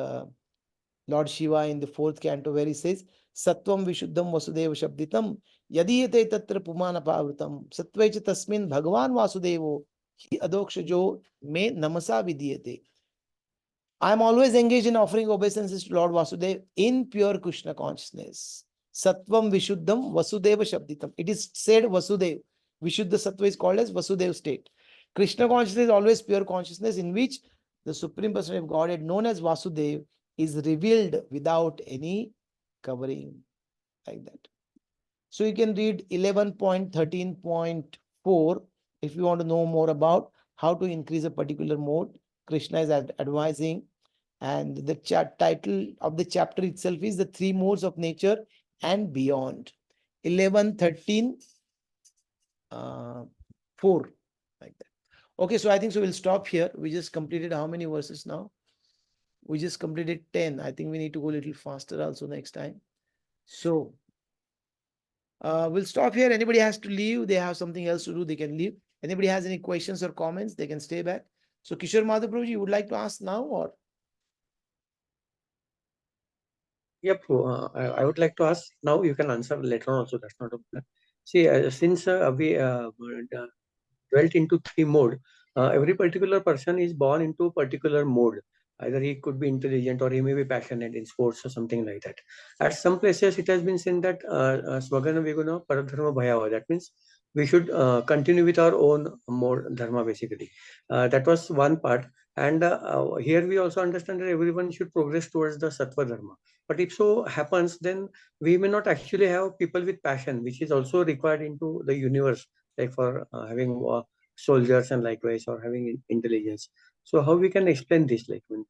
Shiva in the 4th canto, where he says, Sattvam Vishuddham Vasudeva Shabditam Yadiyate Tatra Pumana Pavritam Sattvecha Tasmin Bhagavan Vasudevo Hi Adokshajo Me Namasa Vidiyate. I am always engaged in offering obeisances to Lord Vasudev in pure Krishna consciousness. Sattvam Vishuddham Vasudeva Shabditam. It is said Vasudev. Vishuddha Sattva is called as Vasudev state. Krishna consciousness is always pure consciousness in which the Supreme Personality of Godhead, known as Vasudev, is revealed without any covering, like that. So you can read 11.13.4 if you want to know more about how to increase a particular mode. Krishna is advising And the title of the chapter itself is The Three Modes of Nature and Beyond. 11, 13, 4, like that. Okay, so I think so we'll stop here. We just completed how many verses now? We just completed 10. I think we need to go a little faster also next time. So we'll stop here. Anybody has to leave, they have something else to do, they can leave. Anybody has any questions or comments, they can stay back. So Kishore Madhav, you would like to ask now or? Yep, I would like to ask now. You can answer later on also. That's not a problem. See, since we dwelt into three mode, every particular person is born into a particular mode. Either he could be intelligent or he may be passionate in sports or something like that. At some places, it has been said that Swagana Viguna Paradharma Bhayava. That means we should continue with our own mode dharma basically. That was one part. And here we also understand that everyone should progress towards the Sattva Dharma. But if so happens, then we may not actually have people with passion, which is also required into the universe, like for having soldiers and likewise, or having intelligence. So how we can explain this? Like when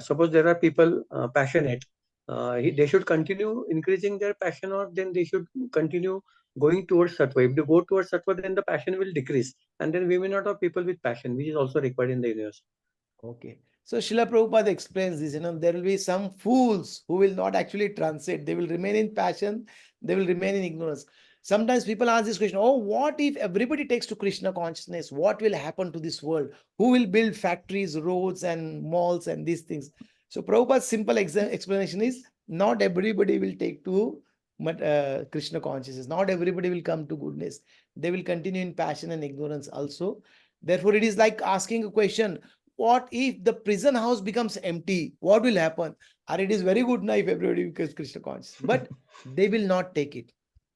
suppose there are people passionate, they should continue increasing their passion, or then they should continue going towards sattva. If they go towards sattva, then the passion will decrease, and then we may not have people with passion, which is also required in the universe. Okay. So Srila Prabhupada explains this, there will be some fools who will not actually transit. They will remain in passion. They will remain in ignorance. Sometimes people ask this question, oh, what if everybody takes to Krishna consciousness? What will happen to this world? Who will build factories, roads and malls and these things? So Prabhupada's simple explanation is, not everybody will take to Krishna consciousness. Not everybody will come to goodness. They will continue in passion and ignorance also. Therefore, it is like asking a question, what if the prison house becomes empty? What will happen? And it is very good now if everybody becomes Krishna conscious, but they will not take it.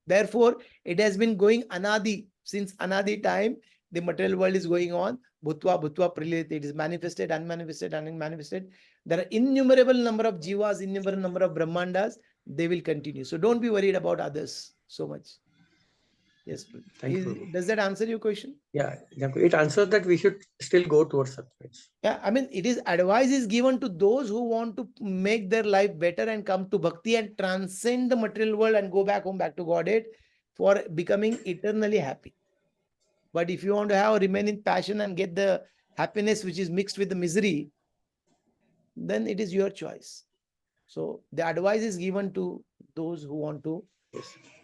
Therefore, it has been going anadi. Since anadi time, the material world is going on. Bhutva, bhutva, prilite. It is manifested, unmanifested, unmanifested. There are innumerable number of jivas, innumerable number of brahmandas. They will continue. So don't be worried about others so much. Yes. Thank you. Does that answer your question? Yeah, it answers that we should still go towards sattva. Yeah, I mean, it is advice is given to those who want to make their life better and come to bhakti and transcend the material world and go back home, back to Godhead for becoming eternally happy. But if you want to have remain in passion and get the happiness which is mixed with the misery, then it is your choice. So the advice is given to those who want to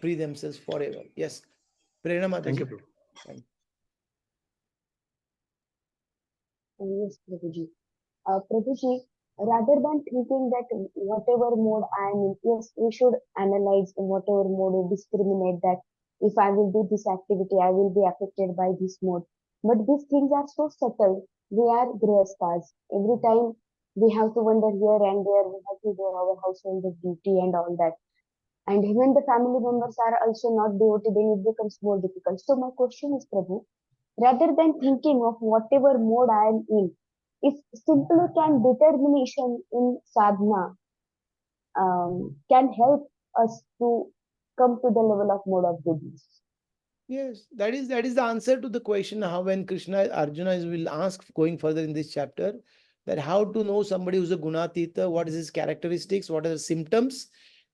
free themselves forever. Yes. Prerna Thank you, Mataji. Prabhu. Yes, Prabhuji. Prabhuji, rather than thinking that whatever mode I am in, yes, we should analyze in whatever mode we discriminate that if I will do this activity, I will be affected by this mode. But these things are so subtle. We are grihasthas. Every time we have to wander here and there, we have to do our household duty and all that. And even the family members are also not devoted, then it becomes more difficult. So my question is, Prabhu, rather than thinking of whatever mode I am in, if simply can determination in sadhana can help us to come to the level of mode of goodness. Yes, that is the answer to the question how when Krishna Arjuna will ask going further in this chapter that how to know somebody who's a gunatita, what is his characteristics, what are the symptoms,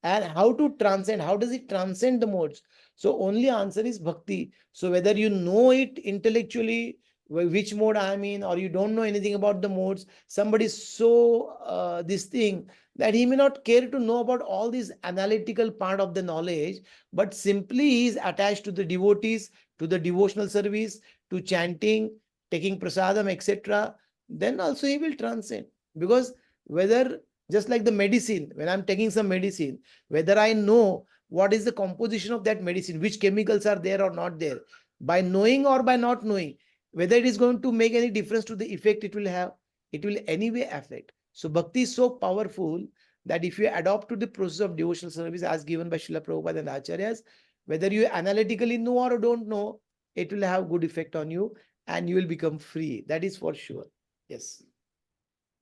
and how to transcend, how does it transcend the modes? So only answer is bhakti. So whether you know it intellectually, which mode I am in, or you don't know anything about the modes, somebody is so this thing that he may not care to know about all this analytical part of the knowledge, but simply he is attached to the devotees, to the devotional service, to chanting, taking prasadam, etc. Then also he will transcend. Because whether, just like the medicine, when I'm taking some medicine, whether I know what is the composition of that medicine, which chemicals are there or not there, by knowing or by not knowing, whether it is going to make any difference to the effect it will have, it will anyway affect. So bhakti is so powerful that if you adopt to the process of devotional service as given by Srila Prabhupada and Acharyas, whether you analytically know or don't know, it will have good effect on you and you will become free. That is for sure. Yes.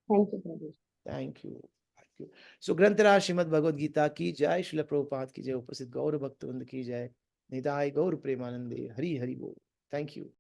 Thank you, Prabhu. Thank you. Thank you. So Granthara Srimad Bhagavad Gita ki jai, Srila Prabhupada ki jai, Upasit Gaur Bhaktavand ki jai, Nidai Gaur Premanande, Hari Hari Bol. Thank you.